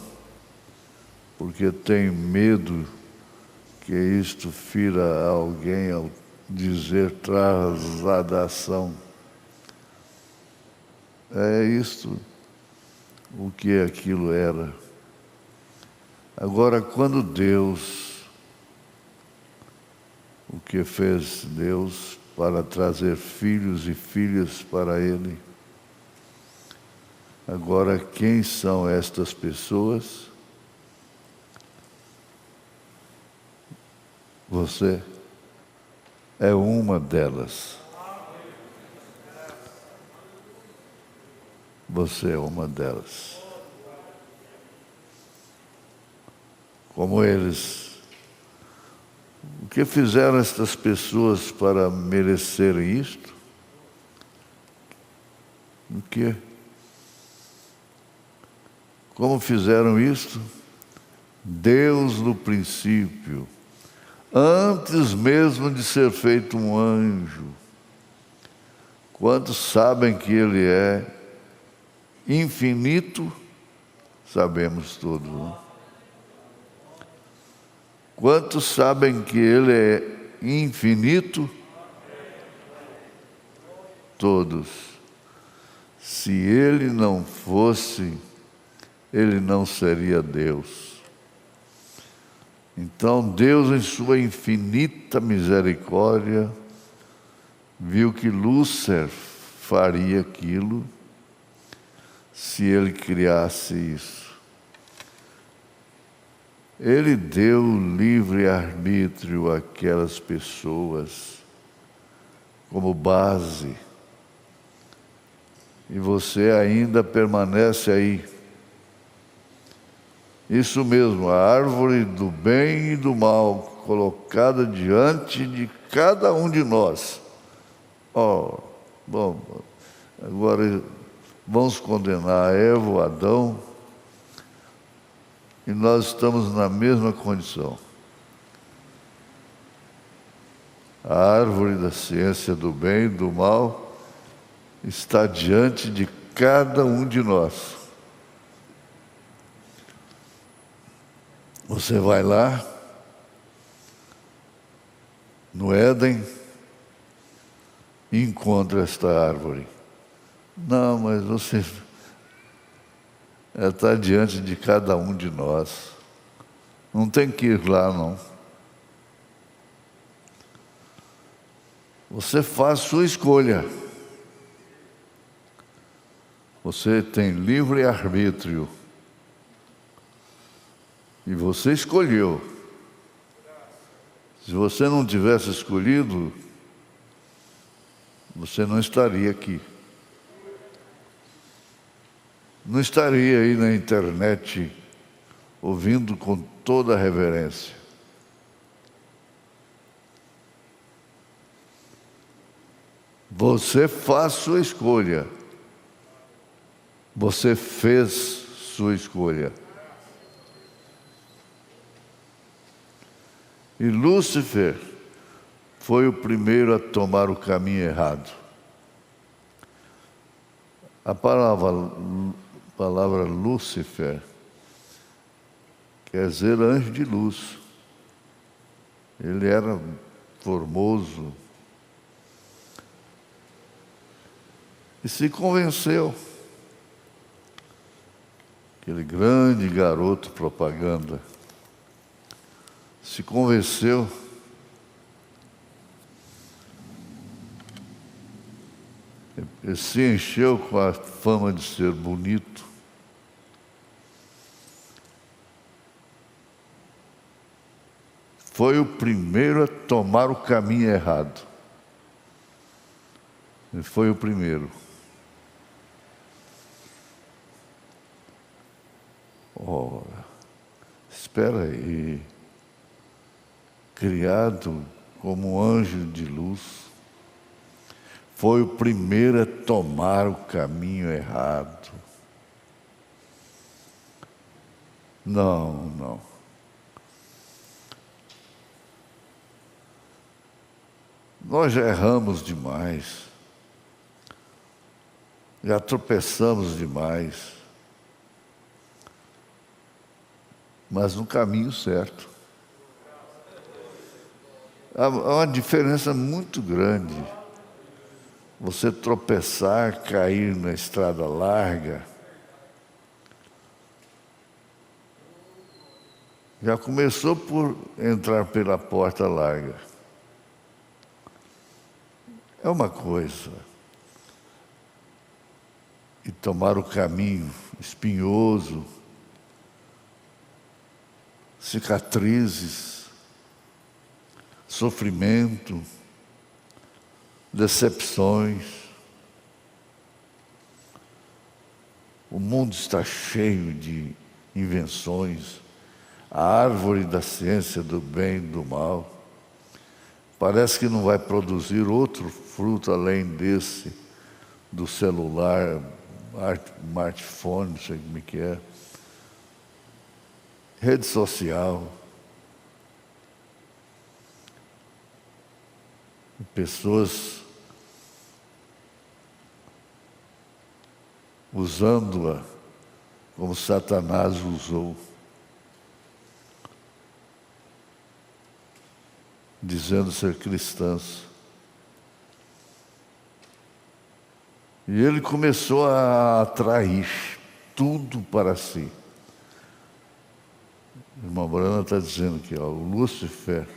[SPEAKER 9] porque tenho medo que isto fira alguém ao dizer trasladação. É isto o que aquilo era. Agora, quando Deus, o que fez Deus para trazer filhos e filhas para Ele, agora quem são estas pessoas? Você é uma delas. Você é uma delas. Como eles. O que fizeram estas pessoas para merecerem isto? O quê? Como fizeram isto? Deus no princípio, antes mesmo de ser feito um anjo. Quantos sabem que Ele é infinito? Sabemos todos, não? Quantos sabem que Ele é infinito? Todos. Se Ele não fosse, Ele não seria Deus. Então Deus, em sua infinita misericórdia, viu que Lúcifer faria aquilo se ele criasse isso. Ele deu livre-arbítrio àquelas pessoas como base. E você ainda permanece aí. Isso mesmo, a árvore do bem e do mal colocada diante de cada um de nós. Bom, agora vamos condenar Eva, Adão, e nós estamos na mesma condição. A árvore da ciência do bem e do mal está diante de cada um de nós. Você vai lá, no Éden, e encontra esta árvore. Não, mas você... Ela está diante de cada um de nós. Não tem que ir lá, não. Você faz sua escolha. Você tem livre arbítrio. E você escolheu. Se você não tivesse escolhido, você não estaria aqui. Não estaria aí na internet ouvindo com toda a reverência. Você faz sua escolha. Você fez sua escolha. E Lúcifer foi o primeiro a tomar o caminho errado. A palavra Lúcifer quer dizer anjo de luz. Ele era formoso. E se convenceu. Aquele grande garoto propaganda se convenceu. Ele se encheu com a fama de ser bonito. Foi o primeiro a tomar o caminho errado. Ele foi o primeiro. Ora, espera aí. Criado como um anjo de luz, foi o primeiro a tomar o caminho errado. Não. Nós já erramos demais, já tropeçamos demais, mas no caminho certo. Há uma diferença muito grande. Você tropeçar, cair na estrada larga, já começou por entrar pela porta larga. É uma coisa. E tomar o caminho espinhoso, cicatrizes, sofrimento, decepções. O mundo está cheio de invenções. A árvore da ciência do bem e do mal parece que não vai produzir outro fruto além desse, do celular, smartphone, não sei como é que é, rede social. Pessoas usando-a como Satanás usou, dizendo ser cristãs. E ele começou a atrair tudo para si. A irmã Brana está dizendo que o Lúcifer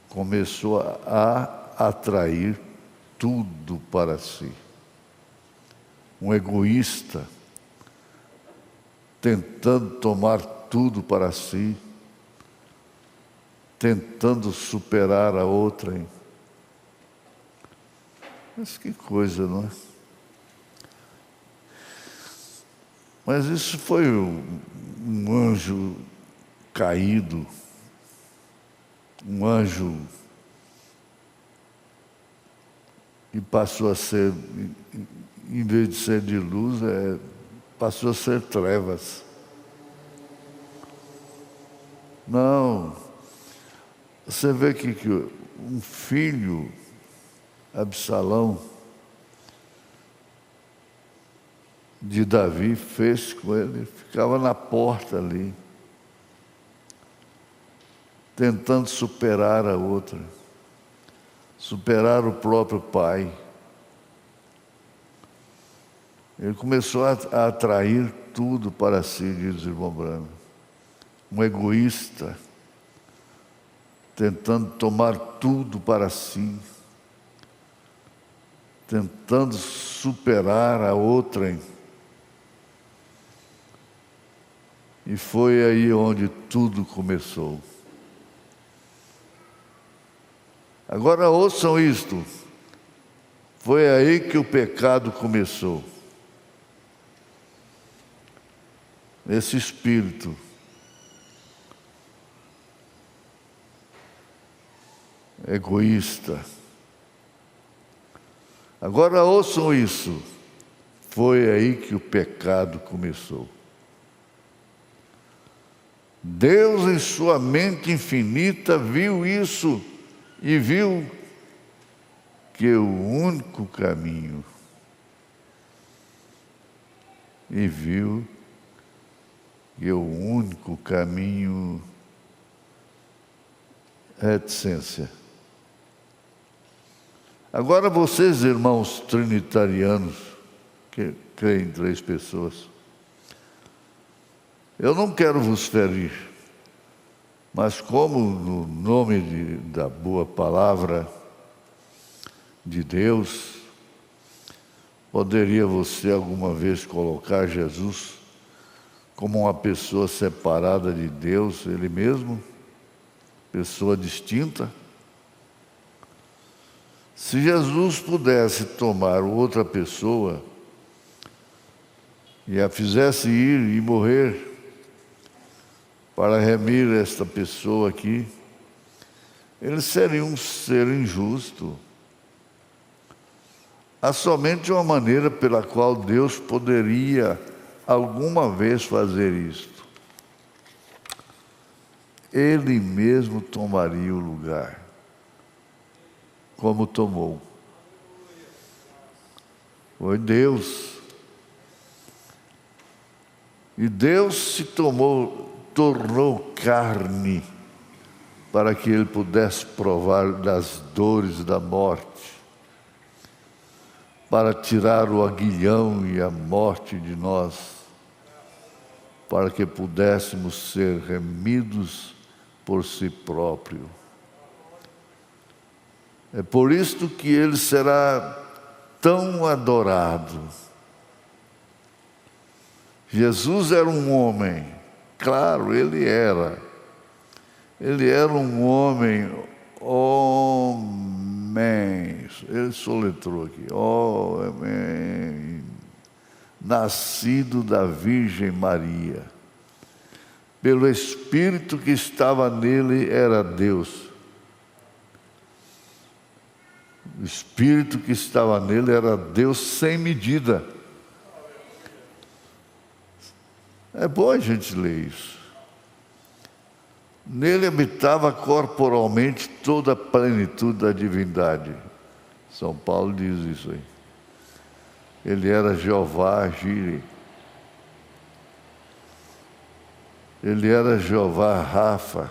[SPEAKER 9] começou a atrair tudo para si. Um egoísta, tentando tomar tudo para si, tentando superar a outra. Mas que coisa, não é? Mas isso foi um anjo caído, um anjo que passou a ser, em vez de ser de luz, passou a ser trevas. Não. Você vê que um filho, Absalão, de Davi, fez com ele, ficava na porta ali, tentando superar a outra, superar o próprio pai. Ele começou a atrair tudo para si, diz o irmão Branco. Um egoísta, tentando tomar tudo para si, tentando superar a outra. E foi aí onde tudo começou. Agora ouçam isto. Foi aí que o pecado começou. Esse espírito egoísta. Agora ouçam isso. Foi aí que o pecado começou. Deus, em sua mente infinita, viu isso e viu que o único caminho, reticência. Agora vocês, irmãos trinitarianos, que creem em 3 pessoas, eu não quero vos ferir, mas como no nome da boa palavra de Deus, poderia você alguma vez colocar Jesus como uma pessoa separada de Deus, Ele mesmo, pessoa distinta? Se Jesus pudesse tomar outra pessoa e a fizesse ir e morrer para remir esta pessoa aqui, ele seria um ser injusto. Há somente uma maneira pela qual Deus poderia alguma vez fazer isto. Ele mesmo tomaria o lugar, como tomou. Foi Deus. E Deus se tornou carne para que ele pudesse provar das dores da morte, para tirar o aguilhão e a morte de nós, para que pudéssemos ser remidos por si próprio. É por isto que ele será tão adorado. Jesus era um homem, claro, ele era um homem, ele soletrou aqui, homem, nascido da Virgem Maria, pelo Espírito que estava nele era Deus. O Espírito que estava nele era Deus sem medida. É bom a gente ler isso. Nele habitava corporalmente toda a plenitude da divindade. São Paulo diz isso aí. Ele era Jeová Jireh. Ele era Jeová Rafa.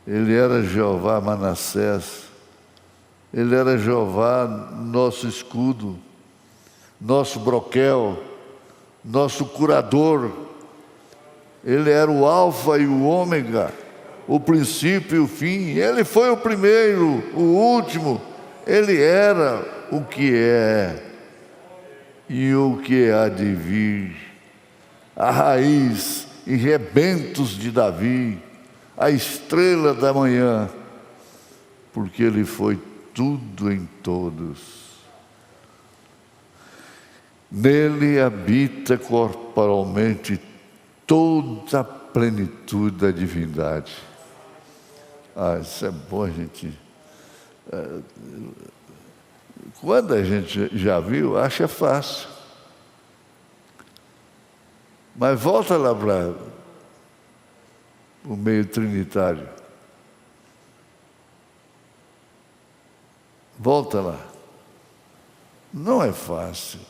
[SPEAKER 9] Ele era Jeová Manassés. Ele era Jeová, nosso escudo, nosso broquel, nosso curador. Ele era o alfa e o ômega, o princípio e o fim. Ele foi o primeiro, o último. Ele era o que é e o que há de vir, a raiz e rebentos de Davi, a estrela da manhã, porque ele foi tudo em todos. Nele habita corporalmente toda a plenitude da divindade. Isso é bom, gente. Quando a gente já viu, acha fácil. Mas volta lá para o meio trinitário. Volta lá. Não é fácil.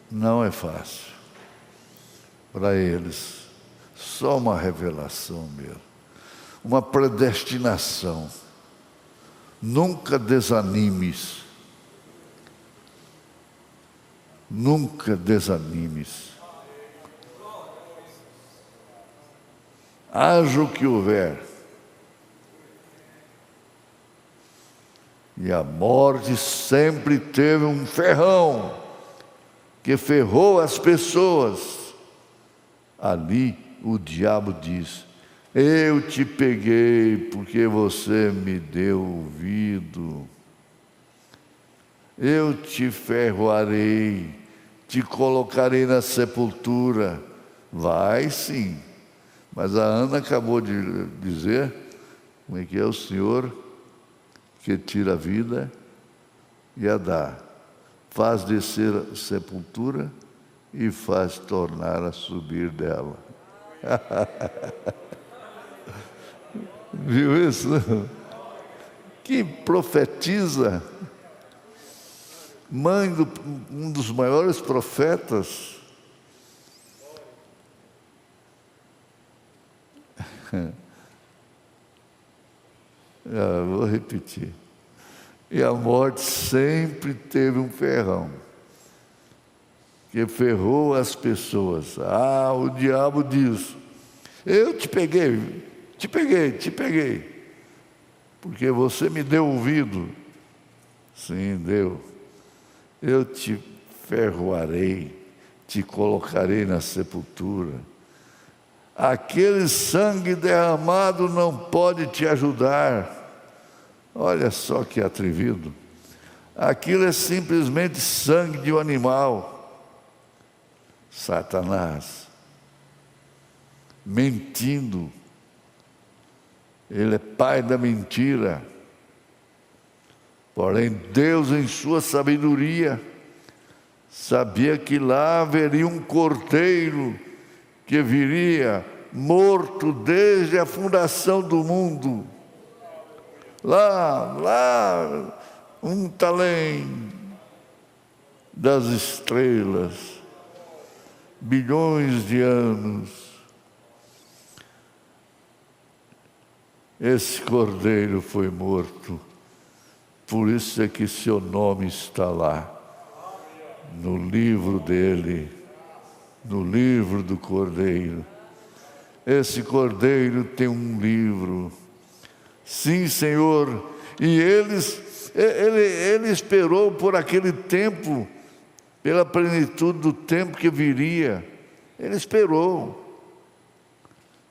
[SPEAKER 9] Não é fácil. Para eles, só uma revelação mesmo. Uma predestinação. Nunca desanimes. Nunca desanimes. Haja o que houver. E a morte sempre teve um ferrão que ferrou as pessoas. Ali o diabo diz: eu te peguei porque você me deu ouvido. Eu te ferroarei, te colocarei na sepultura. Vai sim. Mas a Ana acabou de dizer, como é que é o Senhor que tira a vida e a dá. Faz descer a sepultura e faz tornar a subir dela. Viu isso? Que profetiza. Mãe de um dos maiores profetas. Vou repetir. E a morte sempre teve um ferrão que ferrou as pessoas. O diabo diz: eu te peguei, porque você me deu ouvido. Sim, deu. Eu te ferroarei, te colocarei na sepultura. Aquele sangue derramado não pode te ajudar. Olha só que atrevido. Aquilo é simplesmente sangue de um animal. Satanás, mentindo. Ele é pai da mentira. Porém, Deus, em sua sabedoria, sabia que lá haveria um cordeiro que viria morto desde a fundação do mundo. Lá, além das estrelas, bilhões de anos, esse cordeiro foi morto. Por isso é que seu nome está lá, no livro dele, no livro do cordeiro. Esse cordeiro tem um livro. Sim, Senhor. E ele esperou por aquele tempo, pela plenitude do tempo que viria. Ele esperou.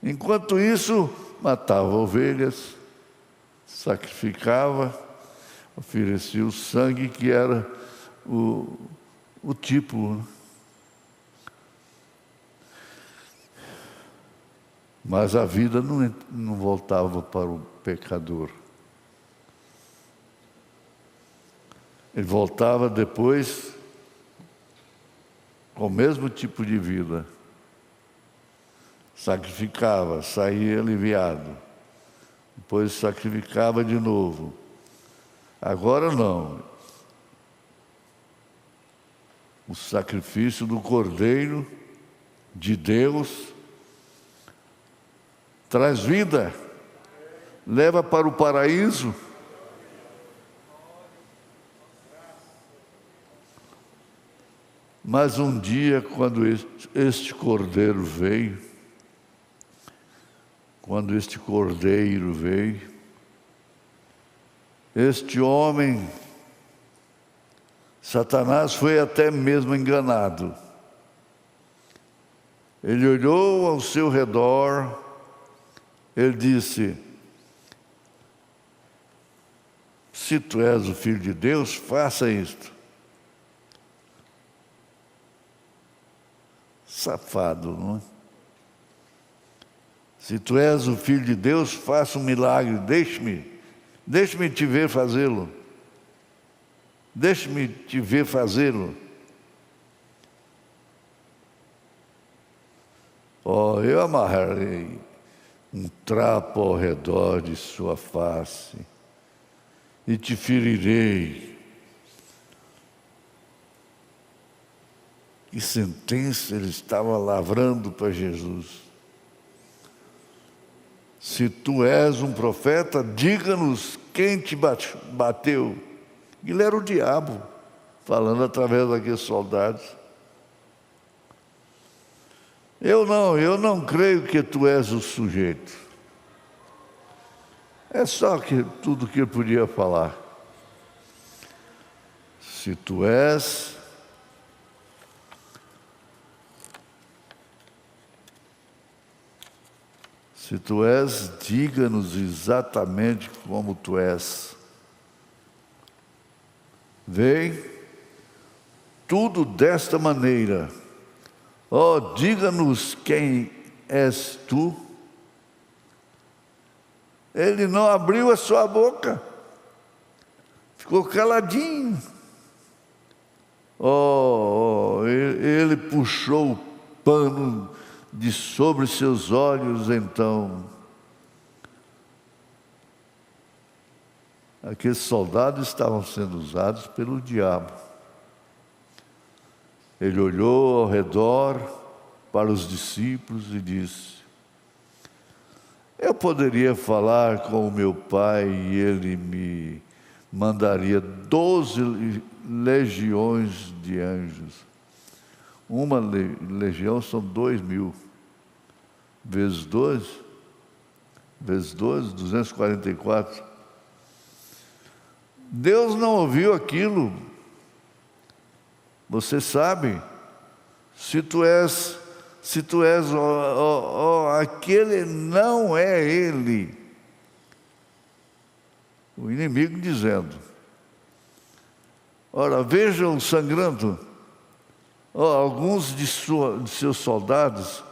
[SPEAKER 9] Enquanto isso, matava ovelhas, sacrificava, oferecia o sangue, que era o tipo. Mas a vida não voltava para o pecador. Ele voltava depois com o mesmo tipo de vida. Sacrificava, saía aliviado. Depois sacrificava de novo. Agora não. O sacrifício do Cordeiro de Deus traz vida, leva para o paraíso. Mas um dia, quando este Cordeiro veio, este homem, Satanás, foi até mesmo enganado. Ele olhou ao seu redor, ele disse: se tu és o Filho de Deus, faça isto. Safado, não é? Se tu és o Filho de Deus, faça um milagre, deixe-me te ver fazê-lo. Deixe-me te ver fazê-lo. Eu amarrarei um trapo ao redor de sua face e te ferirei. Que sentença ele estava lavrando para Jesus. Se tu és um profeta, diga-nos quem te bateu. Ele era o diabo, falando através daqueles soldados. Eu não creio que tu és o sujeito. É só tudo que ele podia falar. Se tu és, diga-nos exatamente como tu és. Vem tudo desta maneira. Diga-nos quem és tu. Ele não abriu a sua boca, ficou caladinho. Ele puxou o pano de sobre seus olhos, então. Aqueles soldados estavam sendo usados pelo diabo. Ele olhou ao redor para os discípulos e disse: Eu poderia falar com o meu pai e ele me mandaria 12 legiões de anjos. Uma legião são 2.000. Vezes 12, 244. Deus não ouviu aquilo. Você sabe, se tu és, aquele não é ele. O inimigo dizendo. Ora, vejam o sangrando. Alguns de seus soldados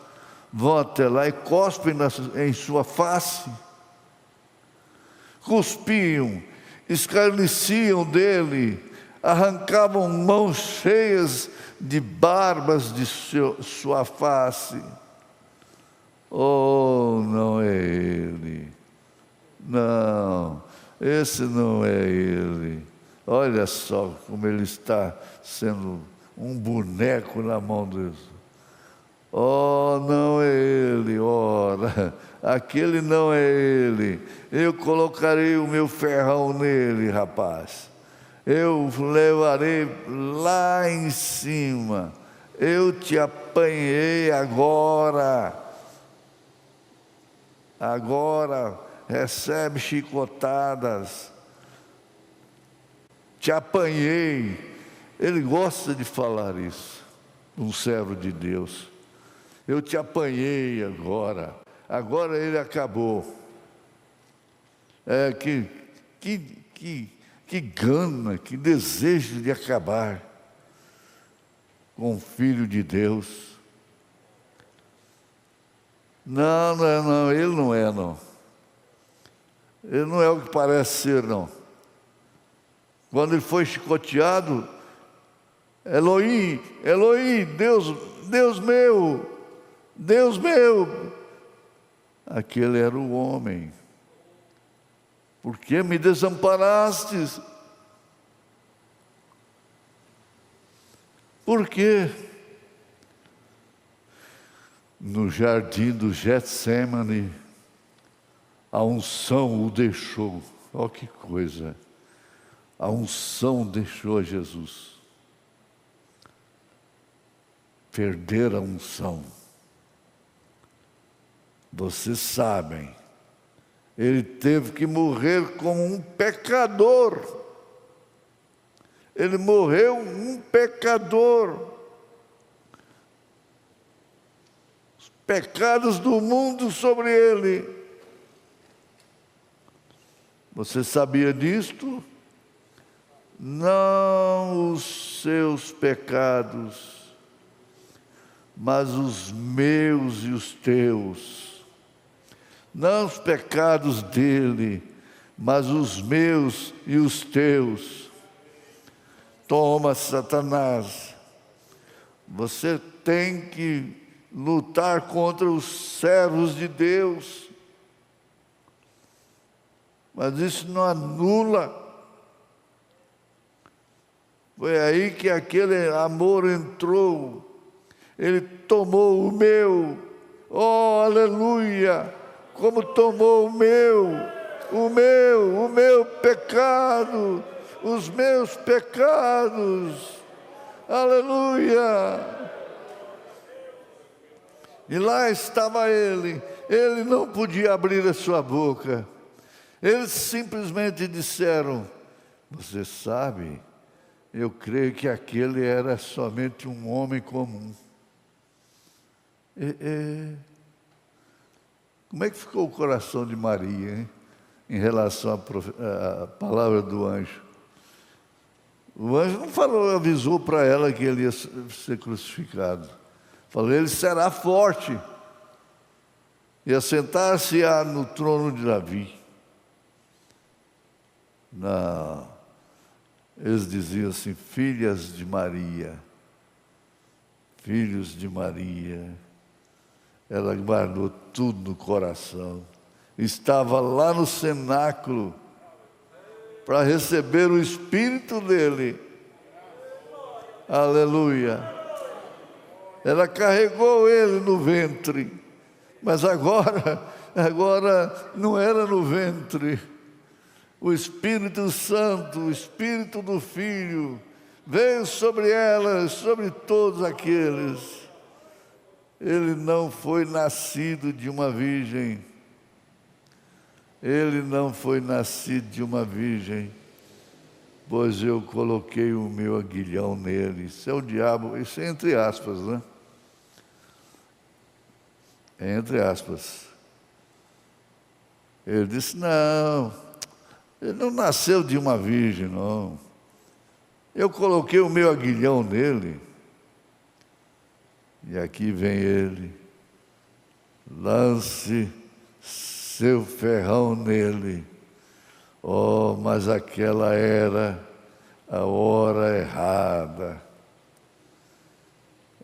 [SPEAKER 9] vão até lá e cospem em sua face. Cuspiam, escarneciam dele, arrancavam mãos cheias de barbas de sua face. Oh, não é ele. Não, esse não é ele. Olha só como ele está sendo um boneco na mão Deus. Oh, não é ele, ora, aquele não é ele. Eu colocarei o meu ferrão nele, rapaz. Eu levarei lá em cima. Eu te apanhei agora. Agora recebe chicotadas. Te apanhei. Ele gosta de falar isso, um servo de Deus. Eu te apanhei agora. Agora ele acabou. Que gana, que desejo de acabar com o Filho de Deus. Não, ele não é, não. Ele não é o que parece ser, não. Quando ele foi chicoteado, Elohim, Elohim, Deus meu, Deus meu. Aquele era o homem. Por que me desamparastes? Por quê? No jardim do Getsêmani, a unção o deixou. Olha que coisa. A unção deixou Jesus. Perder a unção. Vocês sabem, ele teve que morrer como um pecador. Ele morreu um pecador. Os pecados do mundo sobre ele. Você sabia disto? Não os seus pecados, mas os meus e os teus. Não os pecados dele, mas os meus e os teus. Toma, Satanás. Você tem que lutar contra os servos de Deus. Mas isso não anula. Foi aí que aquele amor entrou. Ele tomou o meu. Oh, aleluia! Como tomou o meu pecado, os meus pecados. Aleluia! E lá estava ele não podia abrir a sua boca. Eles simplesmente disseram: você sabe, eu creio que aquele era somente um homem comum. Como é que ficou o coração de Maria, hein? Em relação à palavra do anjo? O anjo não falou, avisou para ela que ele ia ser crucificado. Falou, ele será forte e assentar-se-á no trono de Davi. Não, eles diziam assim, filhas de Maria, filhos de Maria. Ela guardou tudo no coração. Estava lá no cenáculo para receber o Espírito dele. Aleluia. Ela carregou ele no ventre. Mas agora agora não era no ventre. O Espírito Santo, o Espírito do Filho, veio sobre ela, sobre todos aqueles. Ele não foi nascido de uma virgem. Ele não foi nascido de uma virgem, pois eu coloquei o meu aguilhão nele. Isso é o diabo, isso é entre aspas, né? É entre aspas. Ele disse, não, ele não nasceu de uma virgem, não. Eu coloquei o meu aguilhão nele. E aqui vem ele. Lance seu ferrão nele. Oh, mas aquela era a hora errada.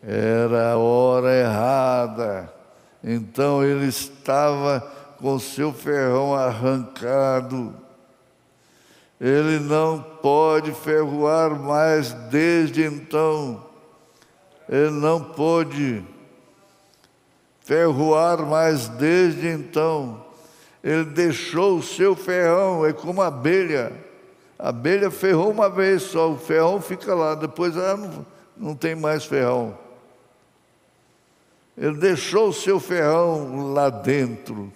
[SPEAKER 9] Era a hora errada. Então ele estava com seu ferrão arrancado. Ele não pode ferroar mais desde então. Ele não pôde ferroar mais desde então. Ele deixou o seu ferrão, é como a abelha. A abelha ferrou uma vez só, o ferrão fica lá, depois ela não tem mais ferrão. Ele deixou o seu ferrão lá dentro.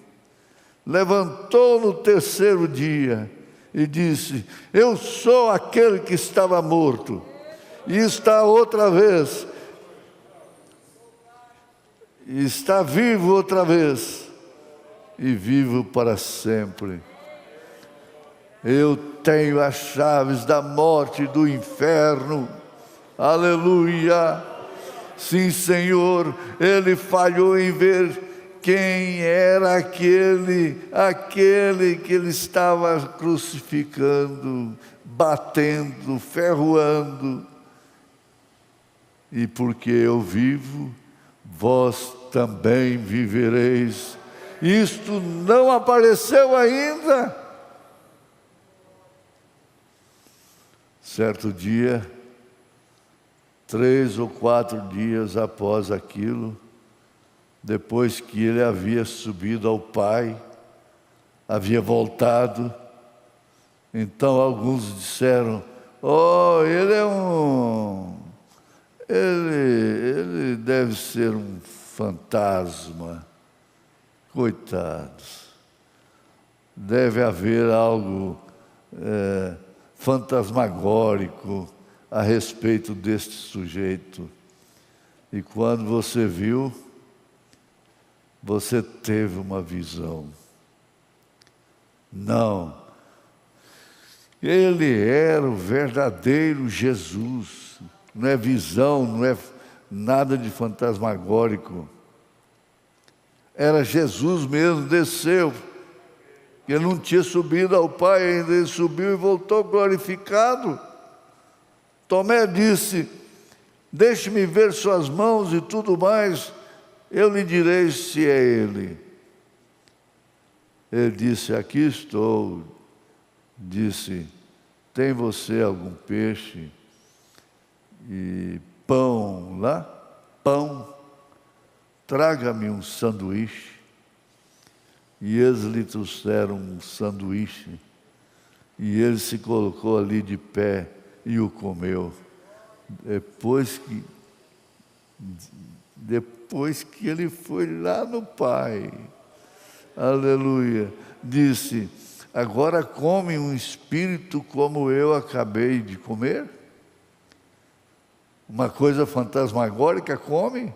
[SPEAKER 9] Levantou no terceiro dia e disse, eu sou aquele que estava morto, e está outra vez, e está vivo outra vez, e vivo para sempre. Eu tenho as chaves da morte e do inferno. Aleluia! Sim, Senhor, ele falhou em ver quem era aquele que ele estava crucificando, batendo, ferroando. E porque eu vivo, vós também vivereis. Isto não apareceu ainda. Certo dia, 3 ou 4 dias após aquilo, depois que ele havia subido ao Pai, havia voltado, então alguns disseram, oh, ele deve ser um fantasma. Coitados, deve haver algo fantasmagórico a respeito deste sujeito. E quando você viu, você teve uma visão. Não, ele era o verdadeiro Jesus, não é visão, não é nada de fantasmagórico. Era Jesus mesmo, desceu. Ele não tinha subido ao Pai ainda, ele subiu e voltou glorificado. Tomé disse, deixe-me ver suas mãos e tudo mais, eu lhe direi se é ele. Ele disse, aqui estou. Disse, tem você algum peixe e pão lá? Pão. Traga-me um sanduíche. E eles lhe trouxeram um sanduíche. E ele se colocou ali de pé e o comeu. Depois que ele foi lá no Pai, aleluia, disse, agora come um espírito como eu acabei de comer? Uma coisa fantasmagórica come?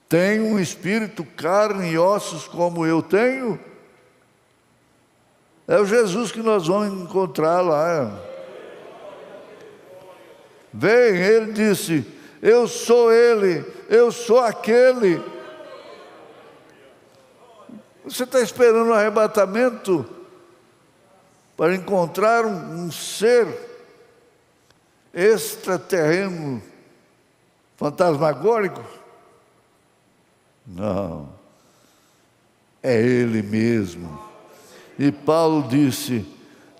[SPEAKER 9] Tem um espírito, carne e ossos como eu tenho? É o Jesus que nós vamos encontrar lá. Vem, ele disse, eu sou ele, eu sou aquele. Você está esperando o arrebatamento para encontrar um ser extraterreno, fantasmagórico? Não, é ele mesmo. E Paulo disse,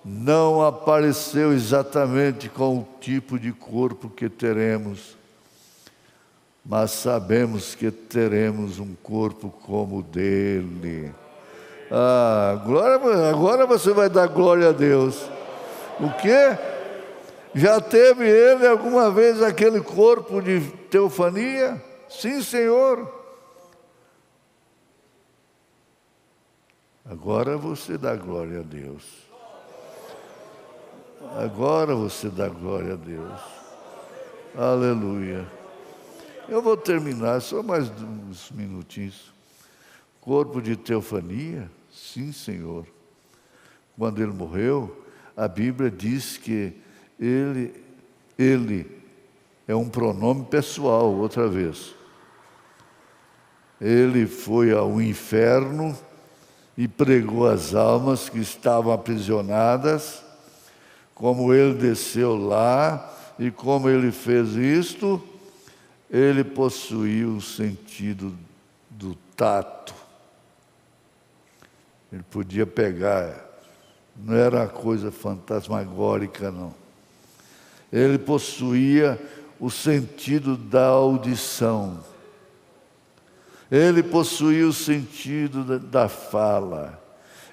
[SPEAKER 9] não apareceu exatamente com o tipo de corpo que teremos, mas sabemos que teremos um corpo como o dele. Agora você vai dar glória a Deus. O quê? Já teve ele alguma vez aquele corpo de teofania? Sim, Senhor. Agora você dá glória a Deus. Agora você dá glória a Deus. Aleluia. Eu vou terminar, só mais uns minutinhos. Corpo de teofania? Sim, Senhor. Quando ele morreu, a Bíblia diz que ele é um pronome pessoal, outra vez. Ele foi ao inferno e pregou as almas que estavam aprisionadas. Como ele desceu lá e como ele fez isto, ele possuía o sentido do tato. Ele podia pegar, não era uma coisa fantasmagórica, não. Ele possuía o sentido da audição. Ele possuía o sentido da fala.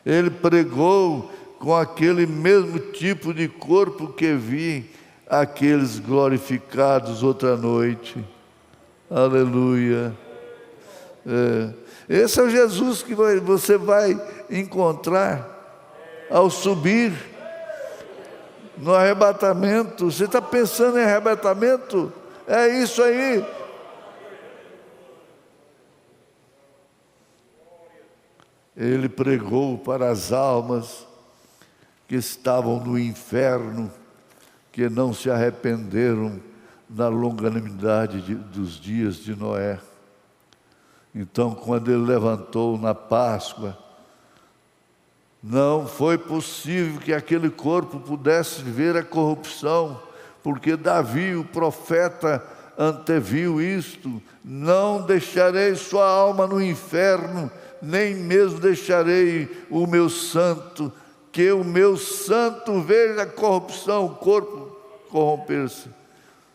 [SPEAKER 9] Ele pregou com aquele mesmo tipo de corpo que vi aqueles glorificados outra noite. Aleluia. Esse é o Jesus que você vai encontrar ao subir no arrebatamento. Você está pensando em arrebatamento? É isso aí. Ele pregou para as almas que estavam no inferno, que não se arrependeram da longanimidade dos dias de Noé. Então, quando ele levantou na Páscoa, não foi possível que aquele corpo pudesse ver a corrupção, porque Davi, o profeta, anteviu isto: não deixarei sua alma no inferno, nem mesmo deixarei o meu santo, que o meu santo veja a corrupção, o corpo corromper-se.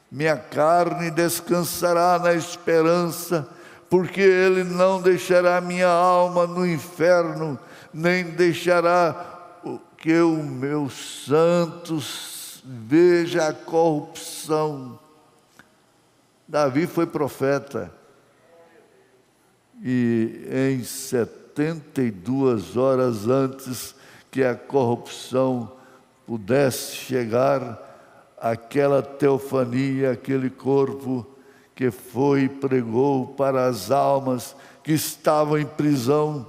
[SPEAKER 9] Minha carne descansará na esperança, porque ele não deixará minha alma no inferno, nem deixará que o meu santo veja a corrupção. Davi foi profeta, e em 72 horas antes que a corrupção pudesse chegar, aquela teofania, aquele corpo que foi e pregou para as almas que estavam em prisão,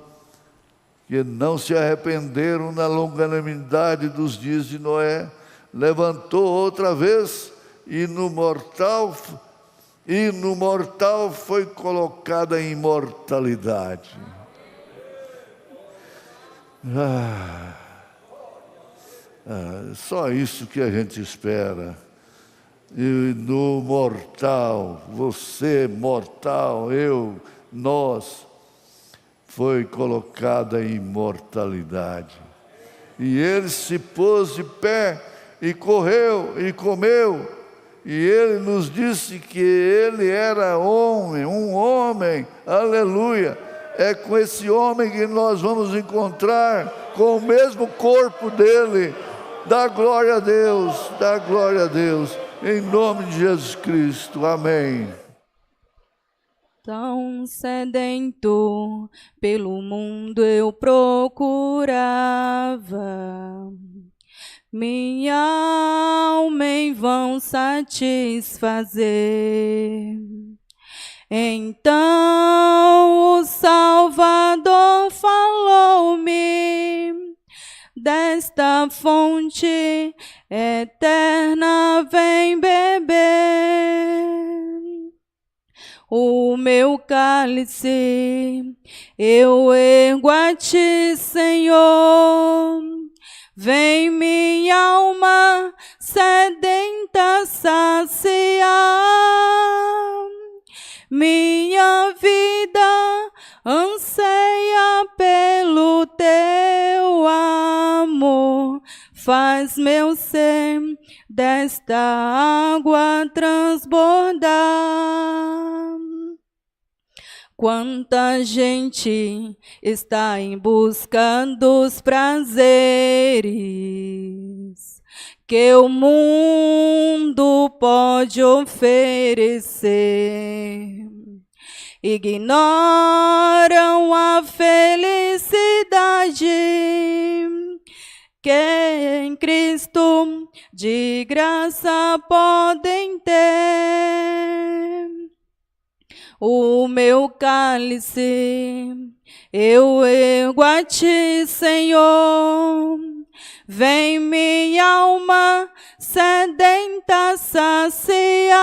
[SPEAKER 9] que não se arrependeram na longanimidade dos dias de Noé, levantou outra vez, e no mortal foi colocada a imortalidade. Só isso que a gente espera. E no mortal, você mortal, eu, nós, foi colocada a imortalidade. E ele se pôs de pé e correu e comeu. E ele nos disse que ele era homem, um homem, aleluia. É com esse homem que nós vamos encontrar com o mesmo corpo dele. Dá glória a Deus, dá glória a Deus, em nome de Jesus Cristo, amém.
[SPEAKER 10] Tão sedento pelo mundo eu procurava, minha alma em vão satisfazer. Então o Salvador falou-me, desta fonte eterna vem beber. O meu cálice eu ergo a ti, Senhor. Vem minha alma sedenta saciar. Minha vida anseia pelo teu amor. faz meu ser desta água transbordar. Quanta gente está em busca dos prazeres que o mundo pode oferecer. Ignoram a felicidade que em Cristo de graça podem ter. O meu cálice eu ergo a ti, Senhor. Vem minha alma sedenta saciar.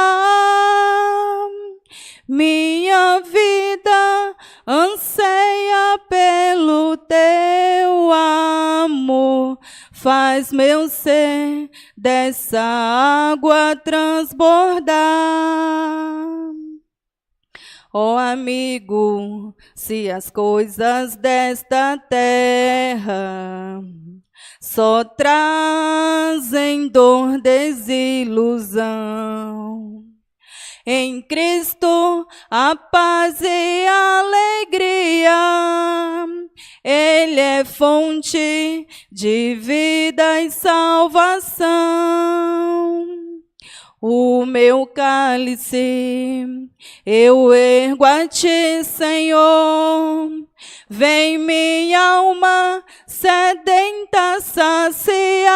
[SPEAKER 10] Minha vida anseia pelo teu amor. Faz meu ser dessa água transbordar. Ó amigo, se as coisas desta terra só trazem dor, desilusão, em Cristo a paz e a alegria, Ele é fonte de vida e salvação. O meu cálice eu ergo a ti, Senhor. Vem minha alma sedenta saciar.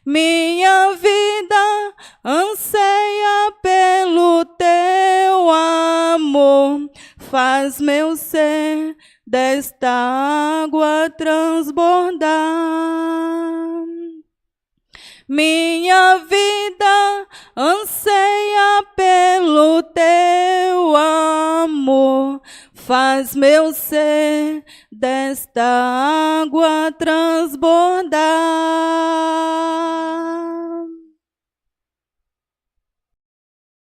[SPEAKER 10] Minha vida anseia pelo teu amor. Faz meu ser desta água transbordar. Minha vida anseia pelo teu amor. Faz meu ser desta água transbordar.